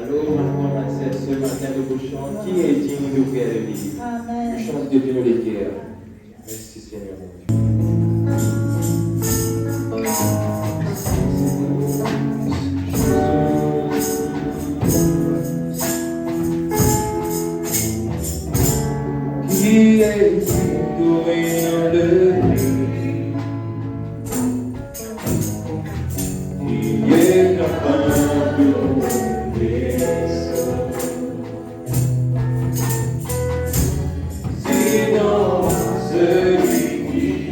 Alors, ce matin, nous chantons qui est digne de faire le livre. Nous chantons depuis nous les cœurs. Merci Seigneur. Qui est digne de le qui est capable de celui qui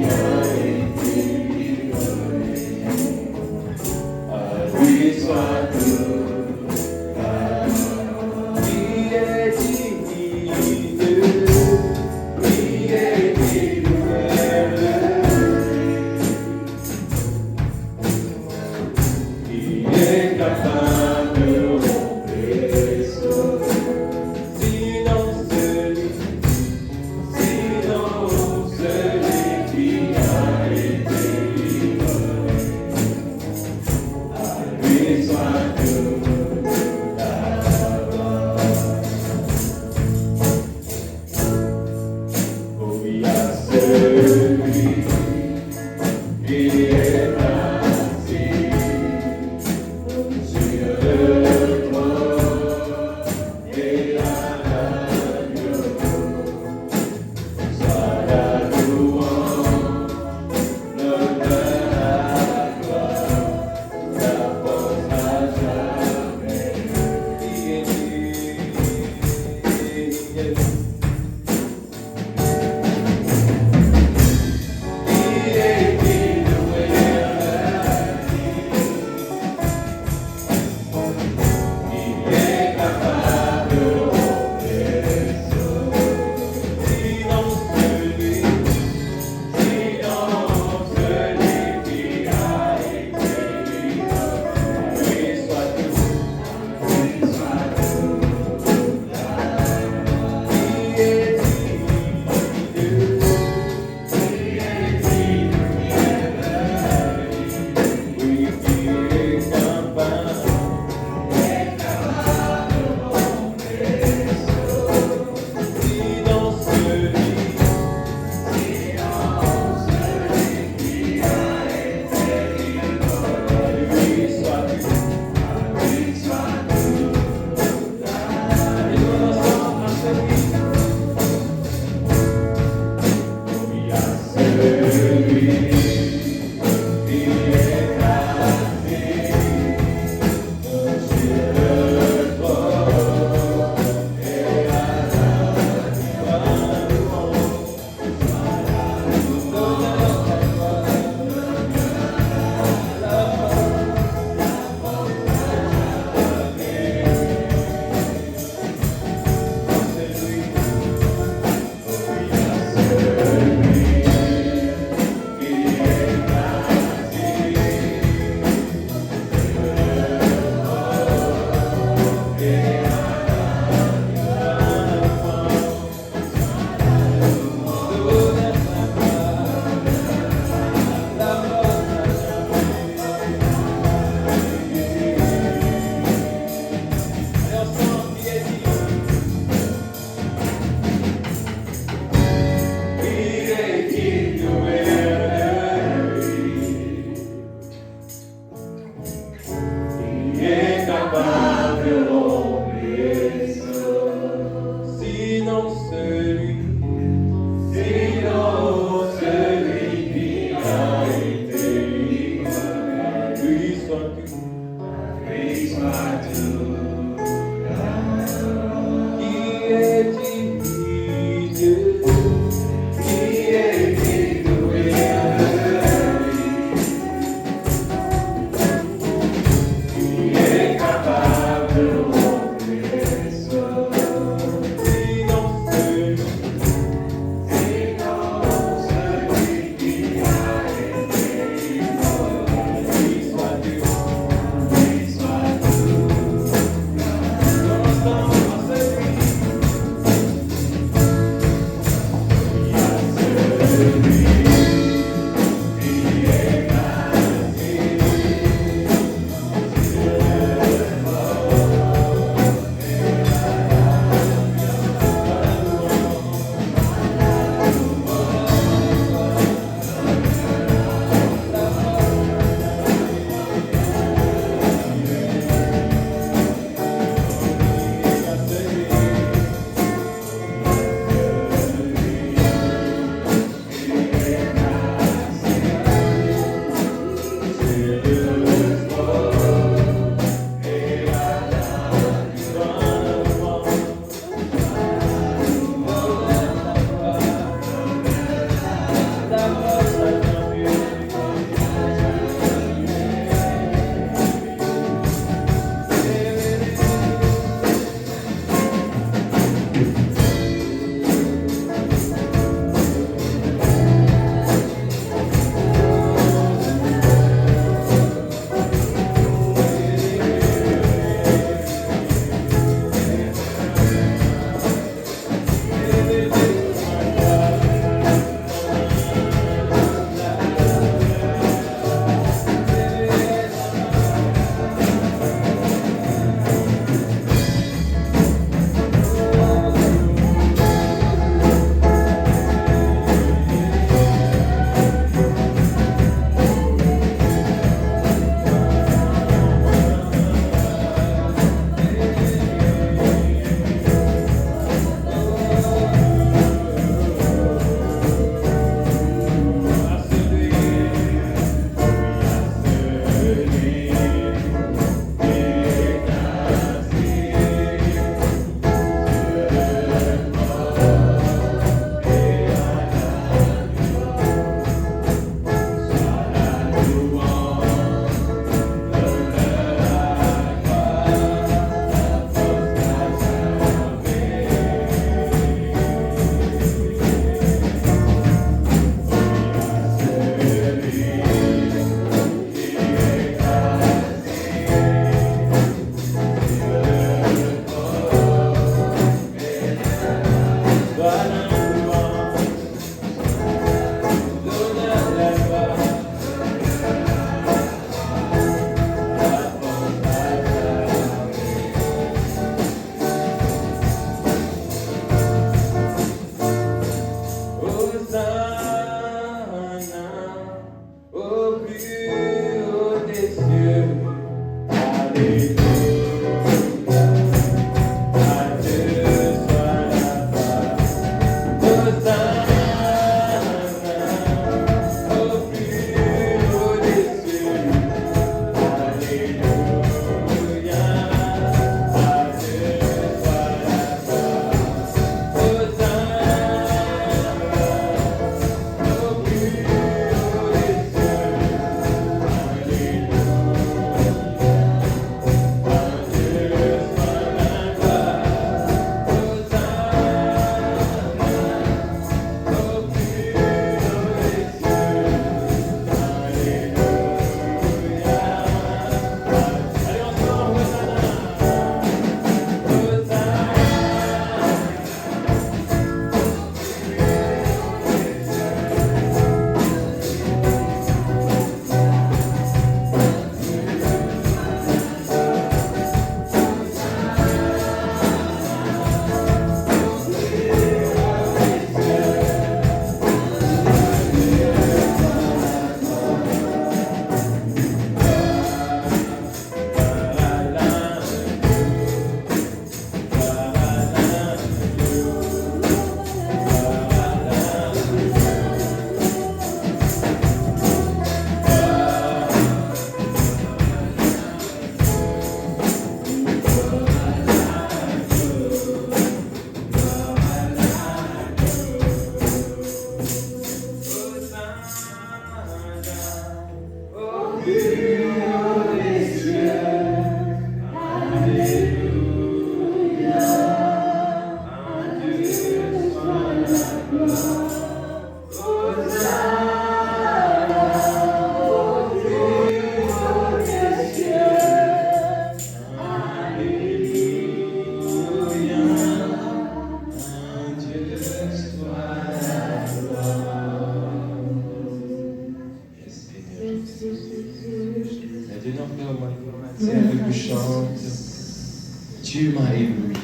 m'as ébloui.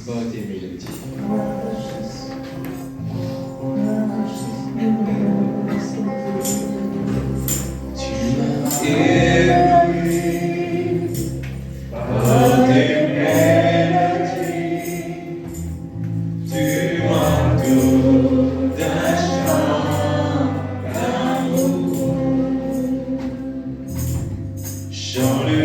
Va t'aimer le petit. Tu m'as ébloui par tes mélodies. Tu m'as tout d'un chant d'amour. Chant le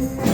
Thank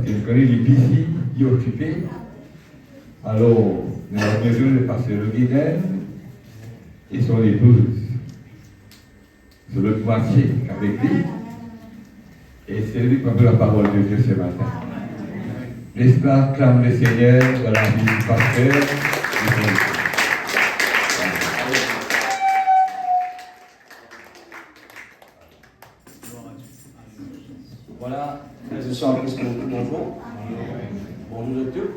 qu'il connaît les piscines, il est occupé. Alors, nous avons besoin de passer le Guéden et son épouse. C'est l'autre moitié avec lui. Et c'est lui qui a la parole de Dieu ce matin. N'est-ce pas, clame le Seigneur dans la vie du pasteur. Voilà, les échanges en Christ, bonjour. Bonjour de tous.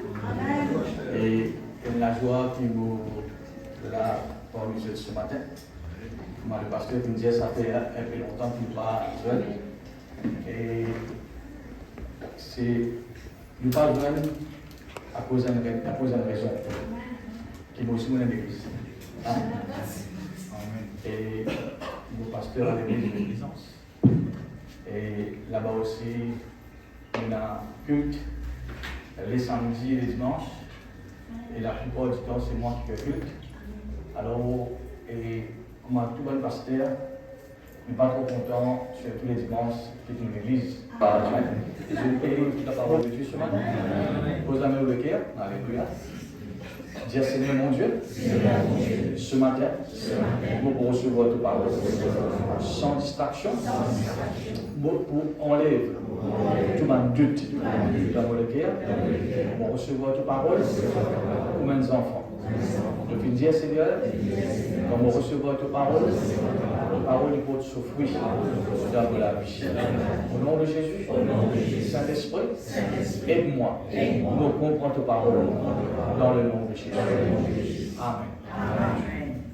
Et la joie qui vous là parmi ce matin. Moi, le pasteur qui me disait ça fait un peu longtemps qu'il n'est pas jeune. Et c'est nous pas jeune à cause d'une raison qui m'a aussi mon église. Hein? Et le pasteur a l'église de l'église. Et là-bas aussi, on a culte les samedis et les dimanches. Et la plupart du temps, c'est moi qui fais culte. Alors, et comme tout bon pasteur, je ne suis pas trop content sur tous les dimanches qui est une église. Et je prie toute la parole de Dieu ce matin. Pose la main au cœur. Alléluia. Dire Seigneur mon Dieu, ce matin, nous pour recevoir ta parole sans distraction, pour enlève tout mon doute dans mon cœur, pour recevoir ta parole pour mes enfants. Je puis dire Seigneur, quand on recevoir ta parole il porte ce fruit dans la vie. Au nom de Jésus, Saint-Esprit, aide-moi pour comprendre ta parole dans le nom de Jésus. Amen.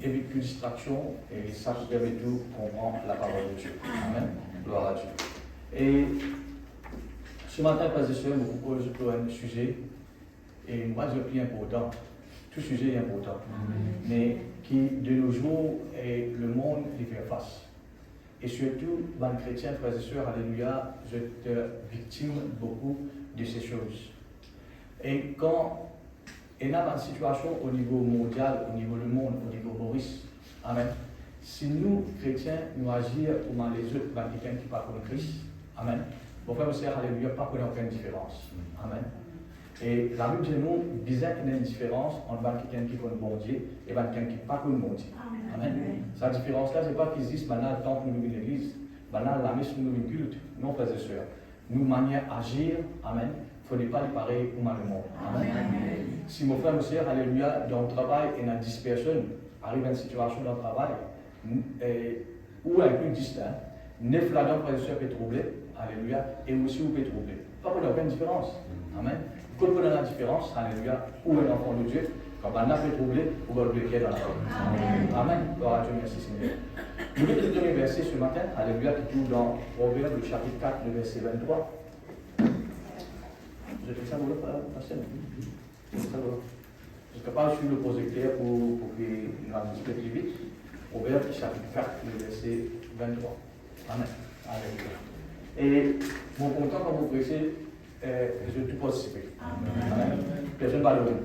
Évite toute distraction et ça permet tout comprendre la parole de Dieu. Amen. Gloire à Dieu. Et ce matin, frères et sœurs, je vous propose un sujet, et moi je prie important. Tout sujet est important, mais qui de nos jours est le monde qui fait face. Et surtout, dans les chrétiens, frères et sœurs, alléluia, je suis victime beaucoup de ces choses. Et quand on a une situation au niveau mondial, au niveau du monde, au niveau Maurice, amen. Si nous, chrétiens, nous agissons comme les autres, quelqu'un qui parle comme Christ, amen. Mon frère et sœur, alléluia, pas qu'on ait aucune différence, amen. Et la Bible dit nous, disait qu'il y a une différence entre quelqu'un qui connaît bon Dieu et quelqu'un qui ne connaît pas bon Dieu. Amen. Cette différence-là, ce n'est pas qu'il existe maintenant le temps pour nous une église, maintenant la messe pour nous une culte. Non, frères et sœurs. Nous, manière d'agir, amen, il ne faut pas les pareil pour le monde. Amen. Si mon frère et sœur, alléluia, dans le travail, il y a 10 personnes, arrive à une situation dans le travail, où un peu distinct, 9 là-dedans, frères et sœurs, peut troubler, alléluia, et aussi où peut troubler. Pas qu'il n'y a aucune différence. Amen. Comprenez la différence, alléluia, où est l'enfant de Dieu, quand on a fait troubler, ou va le bloquer dans la vie. Amen. Gloire à Dieu, merci Seigneur. Nous voulons le dernier verset ce matin, alléluia, qui trouve dans Proverbe, le chapitre 4, le verset 23. Je fais ça, vous le pasteur. Je suis capable de suivre le projecteur pour que nous allons un petit peu plus vite. Proverbe, chapitre 4, le verset 23. Amen. Alléluia. Et mon content quand vous prêchez, je vais tout participer. Amen. Personne ne va le voir.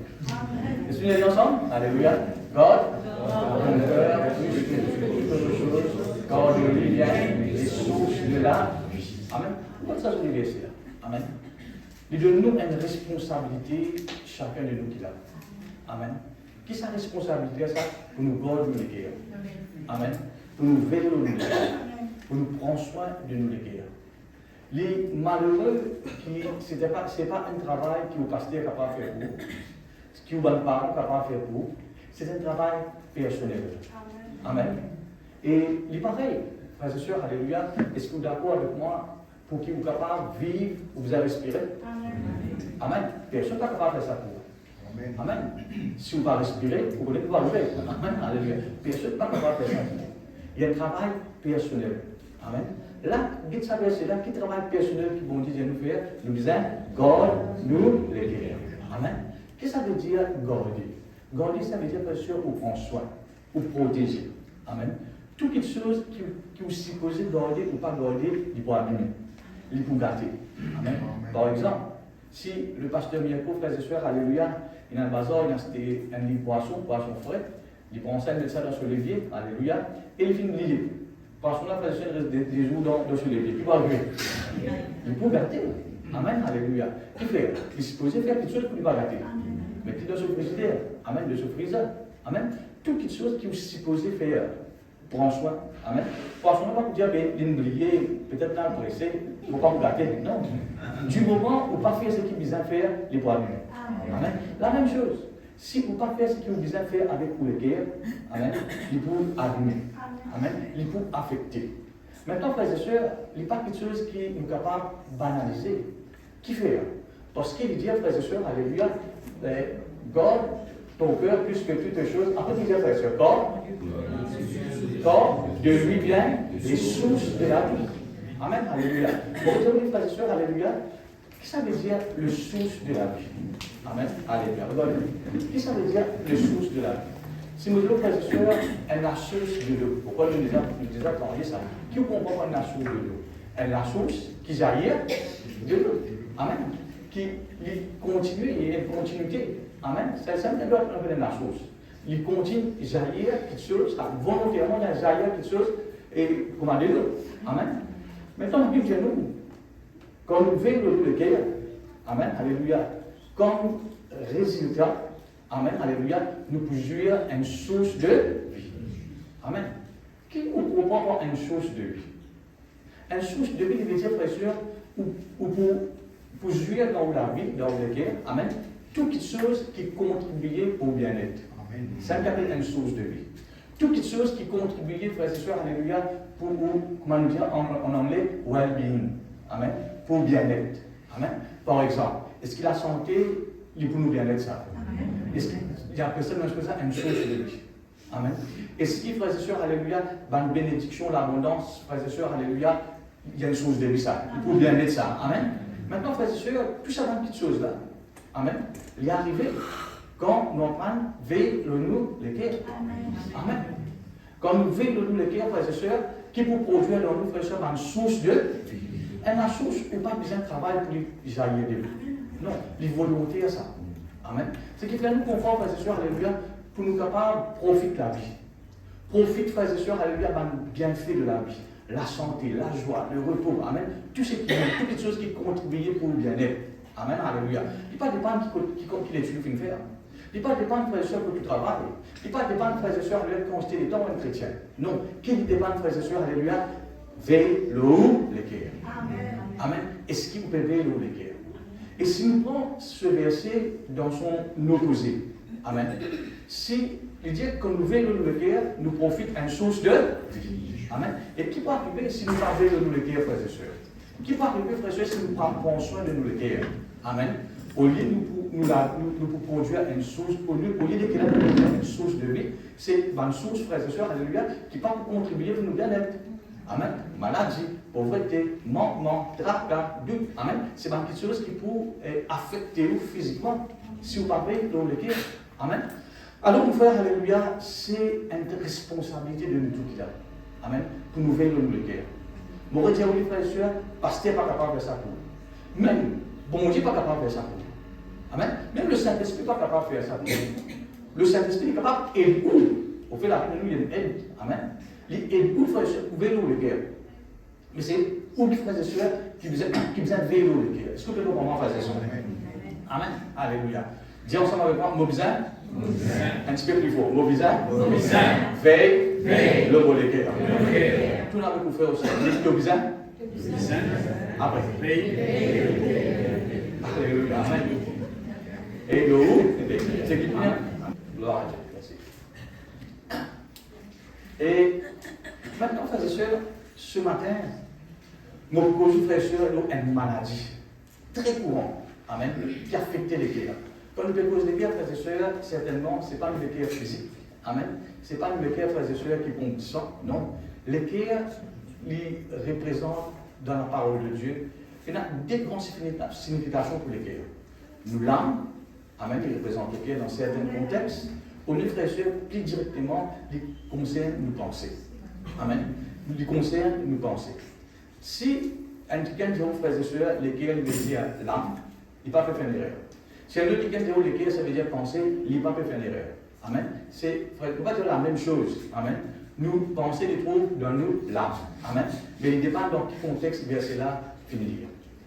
Est-ce qu'on est dit ensemble? Alléluia. God, mon cœur, plus que toute chose, God le lien, les sources de la vie. Amen. Pourquoi ça, je vais là? Amen. Il donne nous une responsabilité, chacun de nous qui l'a. Amen. Qui est sa responsabilité, ça? Pour nous garder les guerres. Amen. Pour nous veiller aux guerres. Pour nous prendre soin de nous les guerres. Les malheureux, ce n'est pas un travail que le pasteur est capable de faire pour vous, que le parent est capable de faire pour vous, c'est un travail personnel. Amen. Et il est pareil, frères et sœurs, alléluia, est-ce que vous êtes d'accord avec moi pour que vous soyez capable de vivre ou vous respirer? Amen. Personne n'est pas capable de faire ça pour vous. Amen. Si vous ne respirez pas, vous ne pouvez pas lever. Amen. Alléluia. Personne n'est pas capable de faire ça pour vous. Il y a un travail personnel. Amen. Là, dites ça, c'est là qui travaille personnel qui bon Dieu nous faire. Nous disons, God nous les guérir. Amen. Qu'est-ce que ça veut dire garder? Garder, ça veut dire bien sûr pour prendre soin, pour protéger. Amen. Toute chose qui est supposée garder ou pas garder, il faut abîmer. Il faut gâter. Amen. Par exemple, si le pasteur Mirko, frères et sœurs, alléluia, il a un bazar, il a un lit poisson frais, il prend ça, il met ça dans ce levier, alléluia, et il finit de lier. Parce qu'on a fait des jours dans ce levier. Puis, il faut gâter. Amen, alléluia. Qui fait? Il est supposé faire quelque chose pour ne pas rater. Mais qui doit se frigidaire? Amen, de ce freezer. Amen. Toutes les choses qui est supposé faire. Prends soin. Amen. Prends soin, pas pour dire, briller, peut-être là, pressé, il ne faut pas vous gâter. Non. Du moment où pas faire ce qu'il besoin faire, il pourra mieux. Amen. La même chose. Si vous ne pas faire ce qu'il vous besoin faire avec vous le cœur, amen, il peut abîmer. Amen. Il peut affecter. Maintenant, frères et sœurs, il n'y a pas quelque chose qui est capable de banaliser. Qui fait? Parce qu'il dit, frères et sœurs, alléluia, garde ton cœur plus que toutes les choses. Après, il dit, frères et sœurs, garde de lui bien les sources de la vie. Amen, alléluia. Bon, vous avez frères et sœurs, alléluia. Qu'est-ce que ça veut dire le source de la vie? Amen, alléluia. Regardez. Qu'est-ce que ça veut dire le source de la vie? Si nous disons, frères et sœurs, elle est la source de l'eau. Pourquoi nous déjà parlé ça? Qui comprend la source de l'eau? Elle est la source qui jaillit de l'eau. Amen. Qui continue, il y a une continuité. Amen. C'est ça qui doit être la source. Il continue à jaillir quelque chose, volontairement il jaillir quelque chose, et comment dire l'eau. Amen. Maintenant, Bible dit nous, quand nous veillons le cœur, amen, alléluia, comme résultat, amen, alléluia, nous pouvons jouir une source de vie. Amen. Qui nous comprend une source de vie? Une source de vie, il veut dire, frère, ou pour jouir dans la vie, dans le cœur, amen, toutes les choses qui contribuent au bien-être. Ça s'appelle une source de vie. Toutes les choses qui contribuent, frères et sœurs, alléluia, pour, comment nous dire en anglais, well-being. Amen. Pour bien-être. Amen. Par exemple, est-ce que la santé, il peut nous bien-être ça? Est-ce qu'il y a personne qui appelle ça une source de vie? Amen. Est-ce que, frères et sœurs, alléluia, dans la bénédiction, l'abondance, frères et sœurs, alléluia, il y a une source de vie ça? Il peut bien-être ça. Amen. Maintenant, frères et sœurs, tout ça dans petites choses là. Amen. Il est arrivé quand nous veillons nous le cœur. Amen. Quand nous veillons nous le cœur, frères et sœurs, qui peut produire dans nous, frères et sœurs, une source de vie. Et la source, il n'y a pas besoin de travail pour jaillir de lui. Non, les volontés à ça. Amen. Ce qui fait nous confort, frères et sœurs, alléluia, pour nous capables de profiter de la vie. Profite, frères et sœurs, alléluia, du bienfait de la vie. La santé, la joie, le repos. Amen. Toutes les choses qui contribuent pour le bien-être. Amen. Alléluia. Il ne dépend pas qui les tue, qui faire. Il ne dépend pas, frères et sœurs, que tu travailles. Il ne dépend pas, frères et sœurs, alléluia, quand tu es temps un chrétien. Non. Qui dépend, frères et sœurs, alléluia, veille le cœur. Amen. Amen. Est-ce qu'il peut veiller le cœur? Et si nous prenons ce verset dans son opposé, amen. Si il dit que quand nous veillons le cœur, nous profitons d'une source de vie. Amen. Et qui peut arriver si nous ne veillons le cœur, frères et sœurs? Qui peut arriver, frères et sœurs, si nous prenons soin de nous le cœur? Amen. Au lieu de nous produire une source, au lieu de qu'il y ait une source de vie, c'est une source, frères et sœurs, alléluia, qui peut contribuer pour nous bien-être. Amen. Maladie, pauvreté, manquement, tracas, doute. Amen. C'est pas quelque chose qui peut affecter vous physiquement si vous parlez dans le cœur. Amen. Alors, mon frère, alléluia, c'est une responsabilité de nous tous là. Amen. Pour nous veiller dans le cœur. Mon frère, oui, frère et sœur, pasteur n'est pas capable de faire ça pour vous. Même, bon Dieu n'est pas capable de faire ça pour vous. Amen. Même le Saint-Esprit n'est pas capable de faire ça pour vous. Le Saint-Esprit est capable d'aider vous. Au fait, la paix de nous, il y a une aide. Amen. Il aide vous, frères et sœurs, pour veiller dans le cœur. Mais c'est vous, frères et sœurs, qui vous êtes veiller dans le cœur. Est-ce que vous pouvez comprendre, frères et sœurs? Amen. Alléluia. Dis ensemble avec moi, Mobisin. Un petit peu plus fort. Mobisin. Veille. Le cœur. Tout le monde peut faire aussi. Mobisin. Après. Alléluia. Amen. Et le où? C'est qui vient? Gloire à Dieu. Merci. Et maintenant, frères et sœurs, ce matin, mon cause, frères et sœurs, nous une maladie très courante. Amen. Qui affecte les cœurs. Quand nous posons des cœurs, frères et sœurs, certainement, ce n'est pas une cœur physique. Amen. Ce n'est pas une cœur, frères et sœurs, qui pompe du sang. Non. Les cœurs, ils représentent dans la parole de Dieu, il y a des grandes significations pour les cœurs. Nous, l'âme, amen, il représente les cœurs dans certains contextes. Au lieu, frères et sœurs, plus directement, il concerne nos pensées. Amen. Il concerne nos pensées. Si quelqu'un dit aux frères et sœurs, les cœurs, il veut dire l'âme, il ne peut pas faire une erreur. Si un autre quelqu'un dit les cœurs, ça veut dire penser, il ne peut pas faire une erreur. Amen. C'est, frère, il ne peut pas dire la même chose. Amen. Nous, penser les trouvent dans nous l'âme. Amen. Mais il dépend dans quel contexte verset-là finit.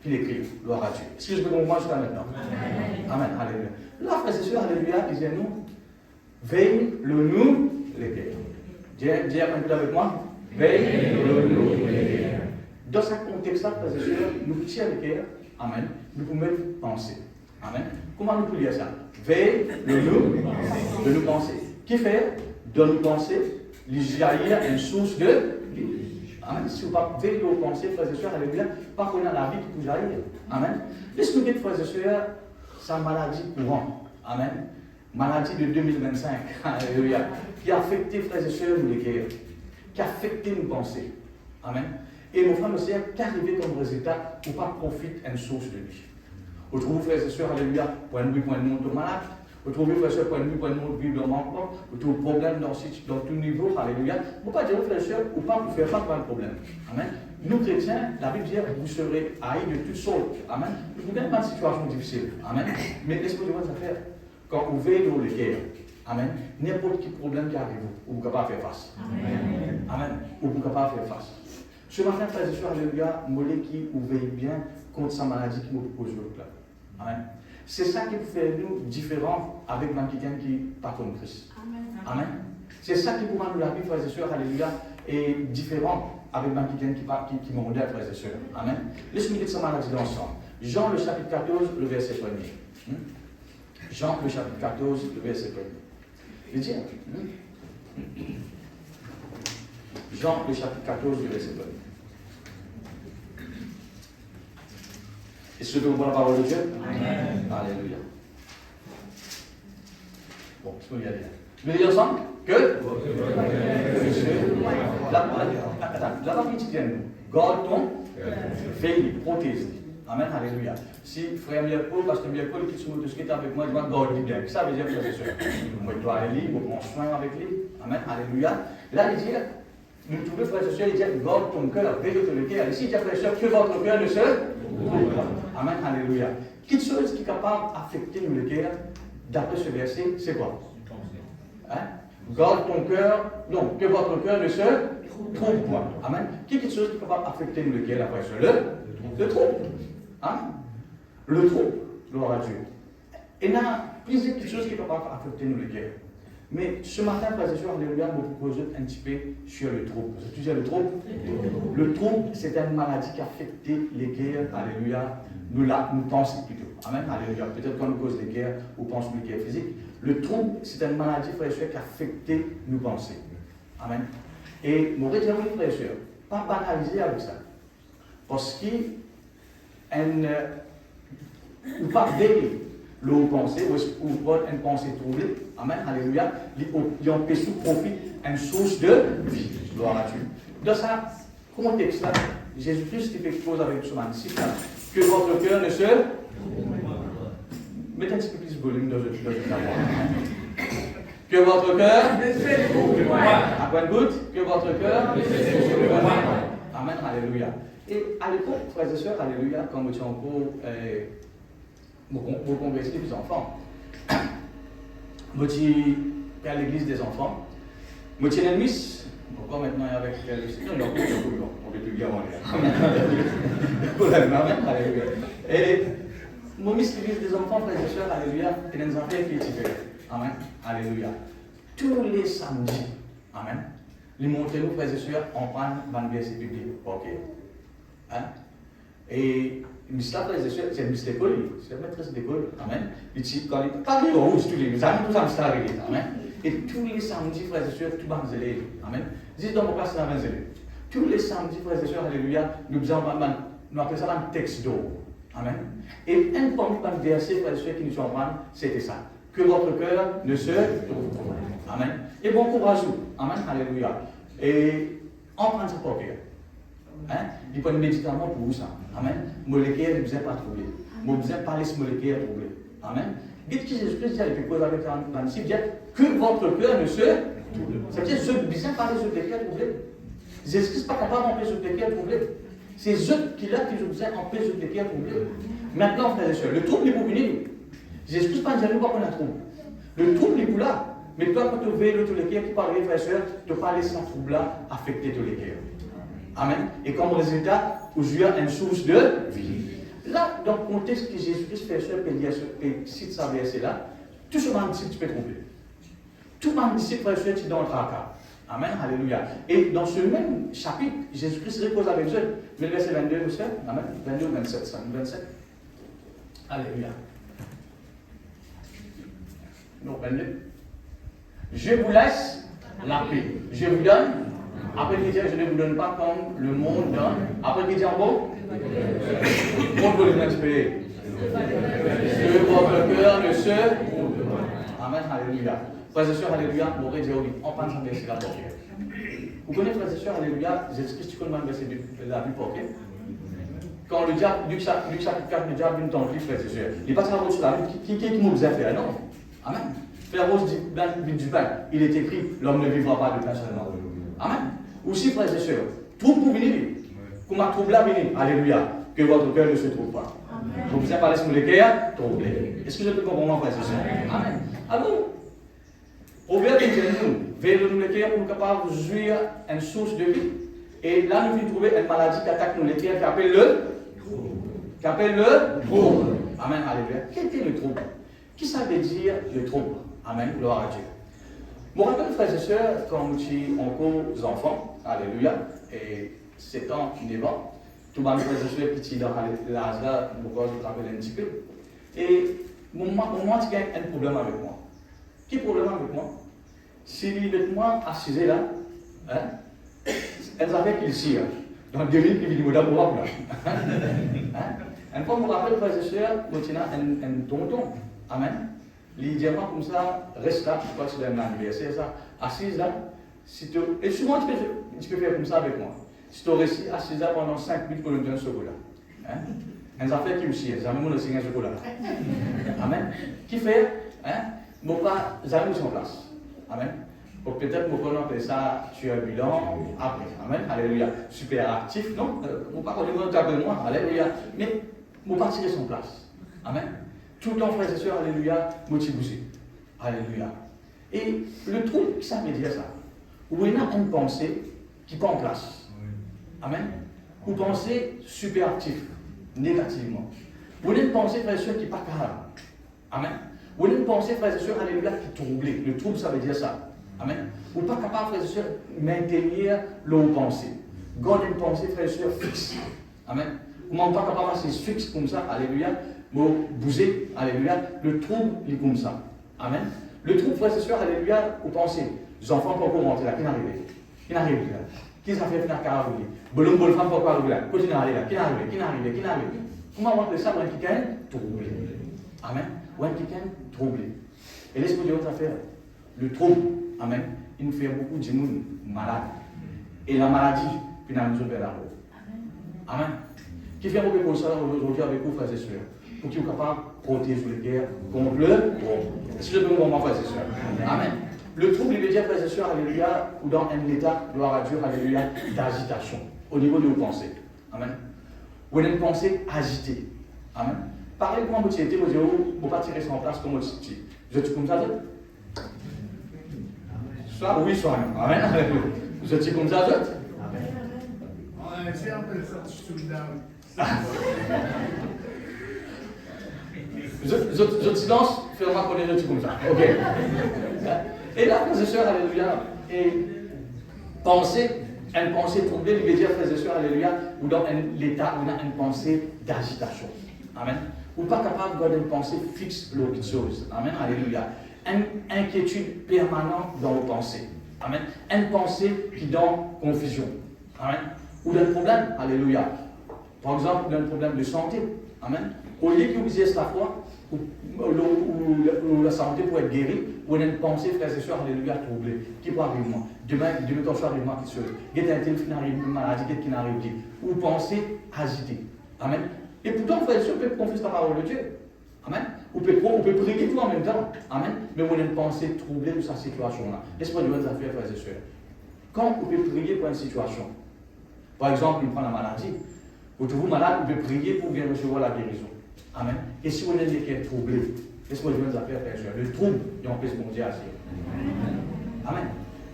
qu'il écrit. Gloire à Dieu. Est-ce que je peux comprendre jusqu'à maintenant? Amen. Alléluia. Là, frères et sœurs, alléluia, disons-nous, veille le nous, les guerres. Dis un peu avec moi. Veille le nous, les guerres. Dans ce contexte-là, frères et sœurs, nous petits avec guerre, amen, nous pouvons même penser. Amen. Comment nous pouvons lire ça? Veille le nous, de nous penser. Qui fait de nous penser, il y a une source de vie. Amen. Si vous ne veillez aux pensées, frères et sœurs, alléluia, pas qu'on a la vie qui peut jaillir. Amen. Laisse-nous dire, frères et sœurs, sa maladie courante. Amen. Maladie de 2025. Alléluia. Qui a affecté, frères et sœurs, nous les guerres. Qui a affecté nos pensées. Amen. Et nos frères et sœurs, qui arrivé comme résultat, pour pas profiter d'une source de vie. Vous trouvez, frères et sœurs, alléluia, point de vue, point de monde malade. Vous trouvez, frères et sœurs, point de vue, point de monde vivre dans l'emploi. Vous trouvez problème dans tout niveau, alléluia. Vous ne pouvez pas dire, frères et sœurs, ou pas vous faire face à un problème. Amen. Nous, chrétiens, la Bible dit, vous serez haïs de toutes sortes. Amen. Vous n'avez pas de situation difficile. Amen. Mais laissez-moi dire votre affaire. Quand vous veillez dans les guerres, amen, n'importe quel problème qui arrive, vous ne pouvez pas faire face. Amen. Amen. Vous ne pouvez pas faire face. Ce matin, frères et sœurs, alléluia, mollet qui vous veille bien contre sa maladie qui nous propose là. Amen. C'est ça qui fait nous différents avec quelqu'un qui n'est pas comme Christ. Amen. Amen. C'est ça qui pourra nous la vie, frères et sœurs, alléluia, et différent avec quelqu'un qui est mondial, frères et sœurs. Amen. Laisse-nous lire sa maladie ensemble. Jean, le chapitre 14, le verset 1er. Jean, le chapitre 14, le verset 1er. Il dit, Jean, le chapitre 14, le verset 1er. Est-ce que vous comprenez la parole de Dieu? Amen. Alléluia. Bon, je peux y aller. Vous voulez dire ensemble? Que? La parole quotidienne, garde ton veille, protège. Amen, alléluia. Si frère Mirko, pasteur Mirko, qui sont de ce qui est avec moi, il va garder bien. Ça veut dire, frère et sœur, moi, je dois aller, je prends soin avec lui. Amen, alléluia. Là, il dit, nous trouvons, frère et sœur, il dit, garde ton cœur, veille ton cœur. Ici, il dit, frère et sœur, que votre cœur ne se Amen, alléluia. Quelque chose qui est capable d'affecter le cœur, d'après ce verset, c'est quoi? Hein? Garde ton cœur, non, que votre cœur ne se trompe pas. Amen. Quelque chose qui est capable d'affecter le cœur, d'après ce le trouble. Hein? Le trouble, gloire à Dieu. Et là, plusieurs quelque chose qui est capable d'affecter le cœur. Mais ce matin, frères et sœurs, alléluia, je vous propose un petit peu sur le trouble. Tu sais le trouble? Le trouble, c'est une maladie qui affecte les guerres, alléluia. Nous pensons plutôt. Amen, alléluia. Peut-être quand nous cause les guerres, ou pensons les guerres physiques. Le trouble, c'est une maladie, frères et sœurs, qui affecte nos pensées. Amen. Et mon rédiger, frères et sœurs, pas banaliser avec ça. Parce qu'il ou pas veiller. L'eau pensée, ou une pensée troublée, amen, alléluia, ils ont sous profit une source de vie. Gloire à Dieu. Dans ce contexte-là, Jésus-Christ fait quelque chose avec son disciple, que votre cœur ne se. Mettez un petit peu plus de volume dans votre cœur. Que votre cœur ne se. À quoi goutte? Que votre cœur ne se. Amen, alléluia. Et à l'époque, frères et sœurs, alléluia, quand nous étions encore. Vous congressez les enfants. Moi, je suis à l'église des enfants. Moi, je suis un miss. Pourquoi maintenant avec le Seigneur? Il y a beaucoup de gens. On peut plus bien en alléluia. Et moi, miss l'église des enfants, frères et sœurs, alléluia, et des enfants qui étaient. Amen. Alléluia. Tous les samedis. Amen. Les montez-nous, frères et sœurs, on prend un verset public. Ok. Hein? Et Miss la frères et sœurs, c'est Miss l'école, c'est la maîtresse d'école, amen. Et quand il parle de rouge, tous les amis, nous sommes arrivés, amen. Et tous les samedis, frères et sœurs, tout le monde amen. Dis dans mon place, c'est la même zélé. Tous les samedis, frères et sœurs, alléluia, nous appelons ça un texte d'eau, amen. Et un premier verset, frères et sœurs, qui nous sont en c'était ça. Que votre cœur ne se trompe pas, amen. Et bon courage, amen, alléluia. Et on prend ça pour cœur. Hein? Il faut un médicament pour vous ça. Amen. Molécule, ne besoin pas trouver. Vous besoin pas laisser molécule trouver. Amen. Dites que Jésus-Christ dit avec un disciple, que votre cœur ne se trouble. Ça veut dire que je besoin pas laisser molécule trouver. Jésus-Christ n'est pas capable d'empêcher molécule trouver. C'est eux qui là qui ont besoin d'empêcher molécule trouver. Maintenant, frères et sœurs, le trouble est pour venir. Jésus-Christ pas dire pas qu'on a trouble. Le trouble est pour là. Mais toi, quand tu veux tous les cœurs qui parlent, frères et sœurs, tu ne pas laisser ce trouble-là affecter tous les cœurs. Amen. Et comme résultat, vous avez une source de vie. Là, dans le contexte que Jésus-Christ fait sur et cite sa verset-là, tout ce même disciple, tu peux tromper. Tout le même disciple, frère, tu es dans le tracas. Amen, alléluia. Et dans ce même chapitre, Jésus-Christ repose avec eux. Mais le verset 22, vous savez, Amen, 22, 27, 27. Alléluia. Non, 22. Je vous laisse la paix. Je vous donne. Après il dit, je ne vous donne pas comme le monde donne. Après il dit en gros, contre le respect. Que votre cœur ne se. Amen, alléluia. Frères et sœurs, alléluia, on aurait dit, on pense à verser la porte. Vous connaissez, frères et sœurs, alléluia, Jésus-Christ, tu connais le verset de la Bible portée. Quand le diable, Luc chapitre 4, le diable vient tenter, frères et sœurs, il n'est pas sur la route sur la Bible, qui nous a fait, non? Amen. Frère Rose dit du pain, il est écrit, l'homme ne vivra pas de pain seulement. Amen. Aussi, frères et sœurs, trouble pour venir, comme un trouble à venir, alléluia, que votre cœur ne se trouve pas. Vous vous parlez sur le cœur, troublé. Est-ce que je peux comprendre, frères et sœurs? Amen. Alors, Proverbe dit nous, vers nous le cœur pour nous capables de jouir une source de vie. Et là, nous venons trouver une maladie qui attaque nous le cœur, qui appelle le trouble. Amen, alléluia. Quel est le trouble? Qui ça veut dire le trouble? Amen, gloire à Dieu. Je me rappelle, frères et sœurs, quand nous étions encore enfants, alléluia, et 7 ans, 9 ans, tout le monde, frères et sœurs, qui étaient dans l'âge-là, je me rappelle un petit peu. Et mon moment, il y a un problème avec moi. Quel problème avec moi? Si il est avec moi assisé là, hein, elle savait qu'il tire. Dans 2 minutes, il dit, vous d'abord là. Une fois, je me rappelle, frères et sœurs, il y a un tonton. Amen. Il dit comme ça, reste là, je crois que c'est un anniversaire, ça, assise là. Et souvent, tu peux faire comme ça avec moi. Si tu restes assise là pendant 5 minutes pour nous donner un chocolat. Hein? Un affaire qui me chie, jamais mon aussi un chocolat. Amen. Qui fait? Hein? Mon pas, jamais sur place. Amen. Donc peut-être mon on appelle ça turbulent après. Amen. Alléluia. Super actif, non? Mon pas connaître avec moi. Alléluia. Mais mon pas tirer son place. Amen. Tout le temps, frères et sœurs, alléluia, motivé. Alléluia. Et le truc, ça veut dire ça. Où il y a une pensée qui prend place. Amen. Ou pensée super active, négativement. Où il y a une pensée, frères et sœurs, qui n'est pas calme. Amen. Ou il y a une pensée, frères et sœurs, alléluia, qui est troublée. Le trouble, ça veut dire ça. Amen. Ou pas capable, frères et sœurs, de maintenir leur pensée. Garder une pensée, frères et sœurs, fixe. Amen. Ou pas capable de rester fixe comme ça, alléluia. Vous bougez, alléluia, le trouble, il est comme ça. Amen. Le trouble, frère et sœurs, alléluia, vous pensez, les enfants pour rentrer là, qui n'arrive là? Qui n'arrive là? Qui s'en fait finir carrément? Bolon, bolon, femme, pourquoi arriver là? Continue à aller là, qui n'arrive? Comment on appelle ça, ou un quelqu'un troublé? Amen. Ou un quelqu'un troublé. Et laisse-moi dire autre affaire. Le trouble, amen, il nous fait beaucoup de gens malades. Et la maladie, finalement, nous fait la route. Amen. Qui fait beaucoup de ça aujourd'hui avec vous, frères et sœurs? Pour qu'ils soient capables de protéger le cœur contre le trouble. Est-ce que je peux vous comprendre, frères et sœurs? Amen. Le trouble, il veut dire, frères et sœurs, alléluia, ou dans un état, gloire à Dieu, alléluia, d'agitation, au niveau de vos pensées. Amen. Ou une pensée agitée. Amen. Pareil, comment vous êtes, vous dites, vous ne pas tirer en place comme vous êtes. Vous êtes comme ça, soit oui, soit non. Amen. Vous êtes comme ça, vous êtes? Amen. C'est un peu ça, je suis down. Je silence, fais-moi connaître le truc comme ça. Ok. Et là, frères et sœurs, alléluia, et une pensée troublée, il veut dire, frères et sœurs, alléluia, ou dans l'état où on a une pensée d'agitation. Amen. Ou pas capable de garder une pensée fixe pour l'autre chose. Amen. Alléluia. Une inquiétude permanente dans vos pensées. Amen. Une pensée qui donne confusion. Amen. Ou d'un problème. Alléluia. Par exemple, d'un problème de santé. Amen. Au lieu que vous ayez la foi, ou la santé pour être guérie, ou une pensée, frères et sœurs, alléluia, troublée. Qui peut arriver moi? Demain, quand je arrive moi, qui se. Il y a un tel qui n'arrive une maladie, qui n'arrive pas. Ou pensée agitée. Amen. Et pourtant, frères et sœurs, vous pouvez confier la parole de Dieu. Amen. Vous pouvez prier tout en même temps. Amen. Mais vous avez une pensée troublée de sa situation-là. Laisse-moi dire des affaires, frères et sœurs. Quand vous pouvez prier pour une situation, par exemple, vous prenez la maladie, vous trouvez malade, vous pouvez prier pour bien recevoir la guérison. Amen. Et si vous avez des cœurs troublés, laisse-moi dire des affaires, frères et sœurs. Le trouble, il empêche mon Dieu à dire. Amen.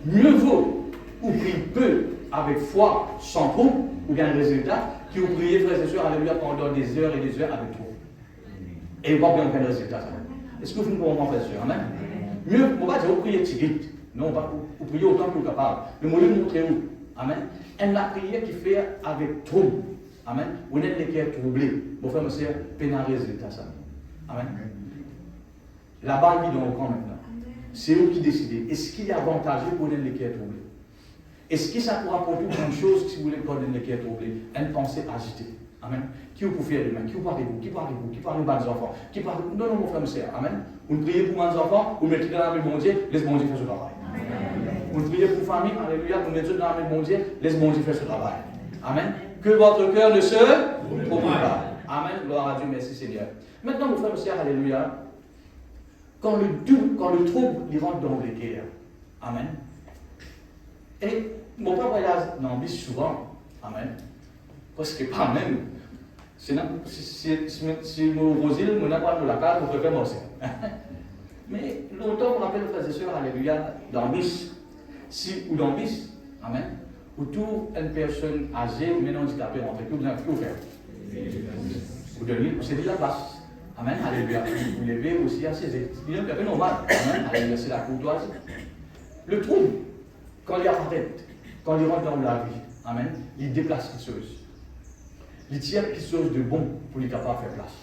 Mieux vaut ou prier peu avec foi, sans trouble, ou bien un résultat, qui ont prié, frères et sœurs, alléluia, pendant des heures et des heures avec trop. Et pas bien aucun résultat. Est-ce que vous comprenez, frères et sœurs? Amen. Mieux, on va dire, vous priez tigite. Non, vous priez autant que vous êtes capable. Mais moi, je vais vous montrer où. Amen. Et la prière qui fait avec trouble. Amen. Vous n'êtes les cœurs troublés. Mon frère, monsieur, peine à résultat ça. Amen. La balle vit dans le camp maintenant. C'est eux qui décident. Est-ce qu'il est avantageux pour les cœurs troublés? Est-ce que ça pourra apporter une chose si vous voulez qu'on les cœurs troublés? Une pensée agitée. Amen. Qui vous faire demain? Qui vous parlez-vous? Qui parlez-vous? Qui parle aux bons enfants? Qui parle... Non, non, mon frère, monsieur. Amen. Vous priez pour vos enfants, vous mettez dans la main de mon Dieu, laisse mon Dieu faire ce travail. Vous priez pour famille, alléluia, vous mettez dans la main de mon Dieu, laisse mon Dieu faire ce travail. Amen. Que votre cœur ne se trouble pas. Amen. Gloire à Dieu, merci Seigneur. Maintenant, mon frère, monsieur, alléluia, quand le trouble, il rentre dans les cœurs. Amen. Et mon père voyage dans le souvent. Amen. Parce que quand même, si nous rosils, nous n'avons pas de la carte, nous devons aussi. Mais longtemps, on rappelle, frères et sœurs, alléluia, dans bis, si ou dans bis, amen, ou tout une personne âgée, mais non handicapée, en fait, que vous avez faire. Vous donnez, vous cédez la place. Amen, alléluia. Vous levez aussi à ses aides. C'est un peu normal. Amen, alléluia, c'est la courtoisie. Le trouble, quand il apparaît, quand il rentre dans la vie, amen, il déplace quelque chose. Il tire quelque chose de bon pour lui capable de faire place.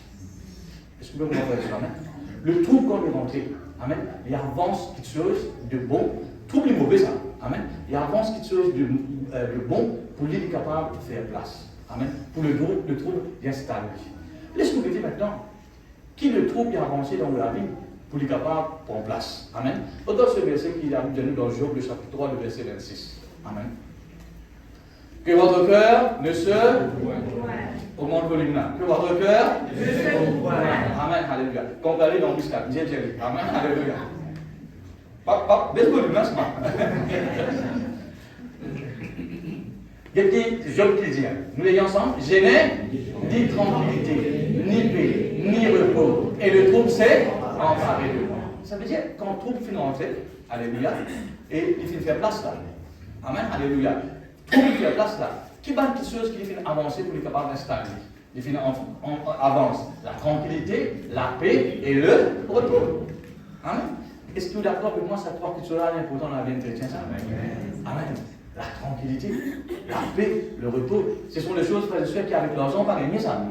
Est-ce que vous pouvez comprendre ça? Amen. Le trouble quand il rentre, amen, il avance quelque chose de bon. Trouble est mauvais ça. Amen. Il avance quelque chose de bon pour lui capable de faire place. Amen. Pour le trouble vient s'installer. Laisse-nous dire maintenant, qui le trouble a avancé dans la vie pour lui capable de prendre place. Amen. Autant ce verset qu'il a donné dans Job, le chapitre 3, le verset 26. Amen. Que votre cœur ne se augmente volume là. Que votre cœur ne se Amen, alléluia. Quand vous allez dans le bus là, Dieu Dieu. Amen, alléluia. Papa, baisse volume là, c'est pas. Quelqu'un, Job qui dit, nous l'ayons ensemble, je n'ai ni tranquillité, ni paix, ni repos. Et le trouble, c'est emparé de moi. Ça veut dire, quand le trouble finit rentrer, alléluia, et il finit faire place là. Amen, alléluia. Trouble qui fait place là. Qui va quelque chose qui finit avancer pour être capable d'installer? Il finit avance la tranquillité, la paix et le repos. Amen. Est-ce que vous êtes d'accord avec moi, ça trois petites choses-là important dans la vie chrétienne? Amen. La tranquillité, la paix, le repos, ce sont les choses, frères et sœurs, qui avec leurs enfants gagné ça.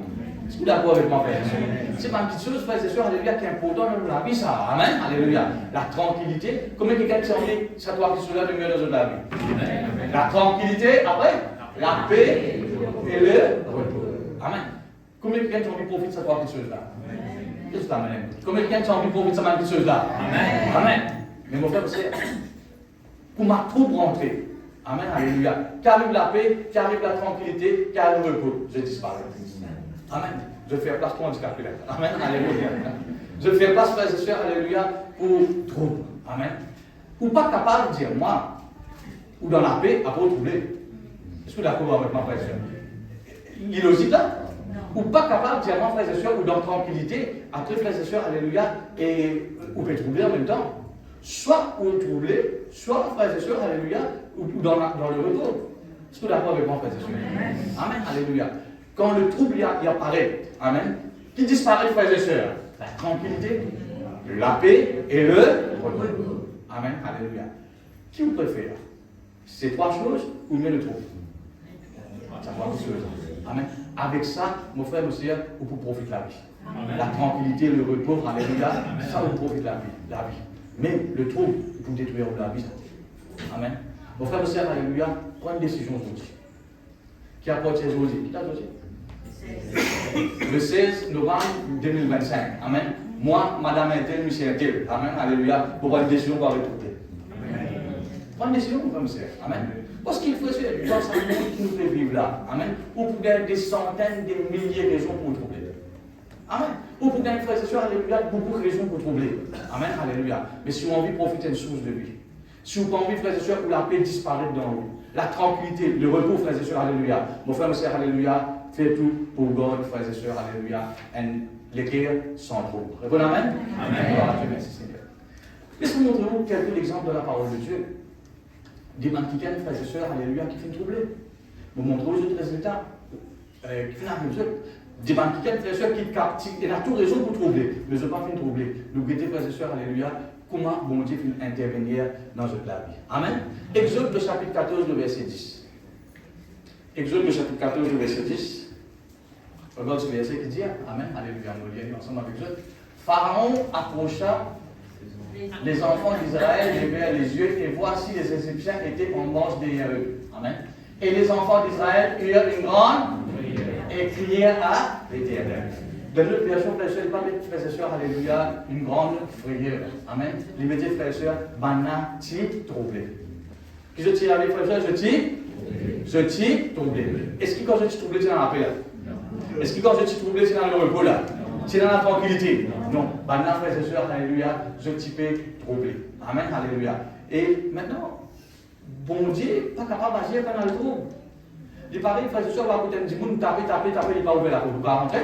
Est-ce que vous êtes d'accord avec moi, frères et sœurs? C'est pas une petite chose, frères et sœurs, alléluia, qui est important dans la vie, ça. Amen, alléluia. La tranquillité, combien quelqu'un qui s'en dit, ça trois petites choses-là de mieux dans la vie? Amen. La tranquillité, après, la paix et le repos. Amen. Combien quelqu'un qui profite de ces trois petites choses-là? Qu'est-ce que ça m'amène? Combien quelqu'un qui profite de ces petites choses-là? Amen. Amen. Mais mon frère, c'est pour ma troupe rentrer. Amen, alléluia. Qu'arrive la paix, qu'arrive la tranquillité, qu'arrive le repos. Je disparais. Amen. Je fais place pour handicapé là. Amen, alléluia. Je fais place, frères et sœurs, alléluia, pour trouble. Amen. Ou pas capable de dire, moi, ou dans la paix, après troubler. Est-ce que vous êtes d'accord avec moi, frères et sœurs? L'illogique là? Ou pas capable de dire, moi, frères et sœurs, ou dans la tranquillité, après, frères et sœurs, alléluia, et ou peut troubler en même temps. Soit ou troublé, soit, frères et sœurs, alléluia, ou dans le repos. Est-ce que vous êtes d'accord avec moi, frères et sœurs? Amen, alléluia. Quand le trouble y apparaît, amen, qui disparaît, frères et sœurs? La tranquillité, la paix et le repos. Amen, alléluia. Qui vous préfère? Ces trois choses ou mieux le trouble? Ça trois choses. Amen. Avec ça, mon frère, mon sœur, vous pouvez profiter de la vie. Amen. La tranquillité, le repos, alléluia, ça vous profite de la vie. Mais le trouble, vous pouvez détruire la vie. Amen. Mon frère, mon sœur, alléluia, prends une décision aujourd'hui. Qui apporte aujourd'hui? Qui t'a aujourd'hui? Le 16 novembre 2025. Amen. Moi, Madame Intel, Michel Intel. Amen. Alléluia. Pour prendre une décision, pour arrêter. Prends une décision, mon frère, mon sœur. Amen. Parce qu'il faut se faire dans ce monde qui nous fait vivre là. Amen. Ou pour gagner des centaines, des milliers de raisons pour nous troubler. Amen. Ou pour gagner, frères et sœurs, alléluia, beaucoup de raisons pour troubler. Amen. Alléluia. Mais si on a envie de profiter d'une source de vie, si vous avez envie, frères et sœurs, où la paix disparaît dans vous, la tranquillité, le repos, frères et sœurs, alléluia. Mon frère, mon sœur, alléluia, fait tout pour God, frères et sœurs, alléluia. Et les cœurs sans trouble. Répondez amen. Amen. Gloire à Dieu, merci Seigneur. Laissez-moi montrer vous quelques exemples de la parole de Dieu. Des mannequins, frères et sœurs, alléluia, qui finissent troublés. Vous montrez aux autres résultats. qui n'a pas des banques qui frères et sœurs qui captent, il a tout raison pour troubler, mais je ne pas fin troubler. Nous guettez, frères et sœurs, alléluia, comment bon Dieu peut intervenir dans notre vie. Amen. Exode le chapitre 14, le verset 10. Exode le chapitre 14, le verset 10. Regarde ce verset qui dit, Amen, alléluia, nous lisons ensemble avec eux. Pharaon approcha les enfants d'Israël, levèrent les yeux, et voici les Égyptiens étaient en marche derrière eux. Amen. Et les enfants d'Israël eurent une grande et crièrent à l'Éternel. Dans notre version, frères et sœurs, pas mettre frères et sœurs, alléluia, une grande frayeur. Amen. Les métiers, frères et sœurs, banna, ti, troublé. Qui je tire avec frères et sœurs, je t'y troublé. Est-ce que quand je t'y troublé, tu es dans la paix là? Est-ce que quand je t'y troublé, tu es dans le repos là? Tu es dans la tranquillité? Non. Banna, frères et sœurs, alléluia, je t'y troublé. Amen, alléluia. Et maintenant, bon Dieu, pas capable d'agir pendant le trouble. Il paraît, frères et sœurs, va vous dire, vous taper, il n'est pas ouvert la porte, vous ne pouvez pas rentrer.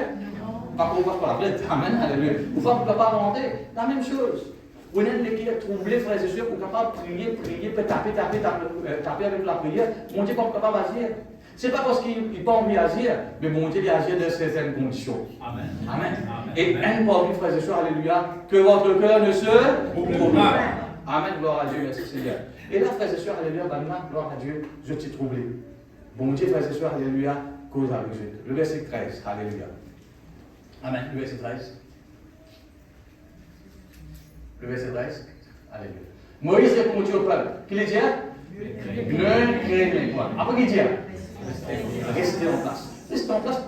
Pas qu'on passe par la plainte. Amen, alléluia. Vous ne pouvez pas rentrer. La même chose. Vous êtes les qui est troublé, frères et sœurs, vous êtes capable de prier, taper avec la prière. Mon Dieu n'est pas capable d'agir. Ce n'est pas parce qu'il n'a pas envie d'agir, mais mon Dieu il agit dans certaines conditions. Amen. Amen. Et un parmi, frères et sœurs, alléluia, que votre cœur ne se trouble pas. Amen, gloire à Dieu, merci Seigneur. Et là, frères et sœurs, alléluia, gloire à Dieu, je t'ai troublé. Bon Dieu, frères et sœurs, alléluia, cause avec Dieu. Le verset 13, alléluia. Amen, le verset 13. Le verset 13, alléluia. Moïse répondit au peuple, qu'il dit, ne craignez pas. Après, qu'il dit, restez en place. Restez en place.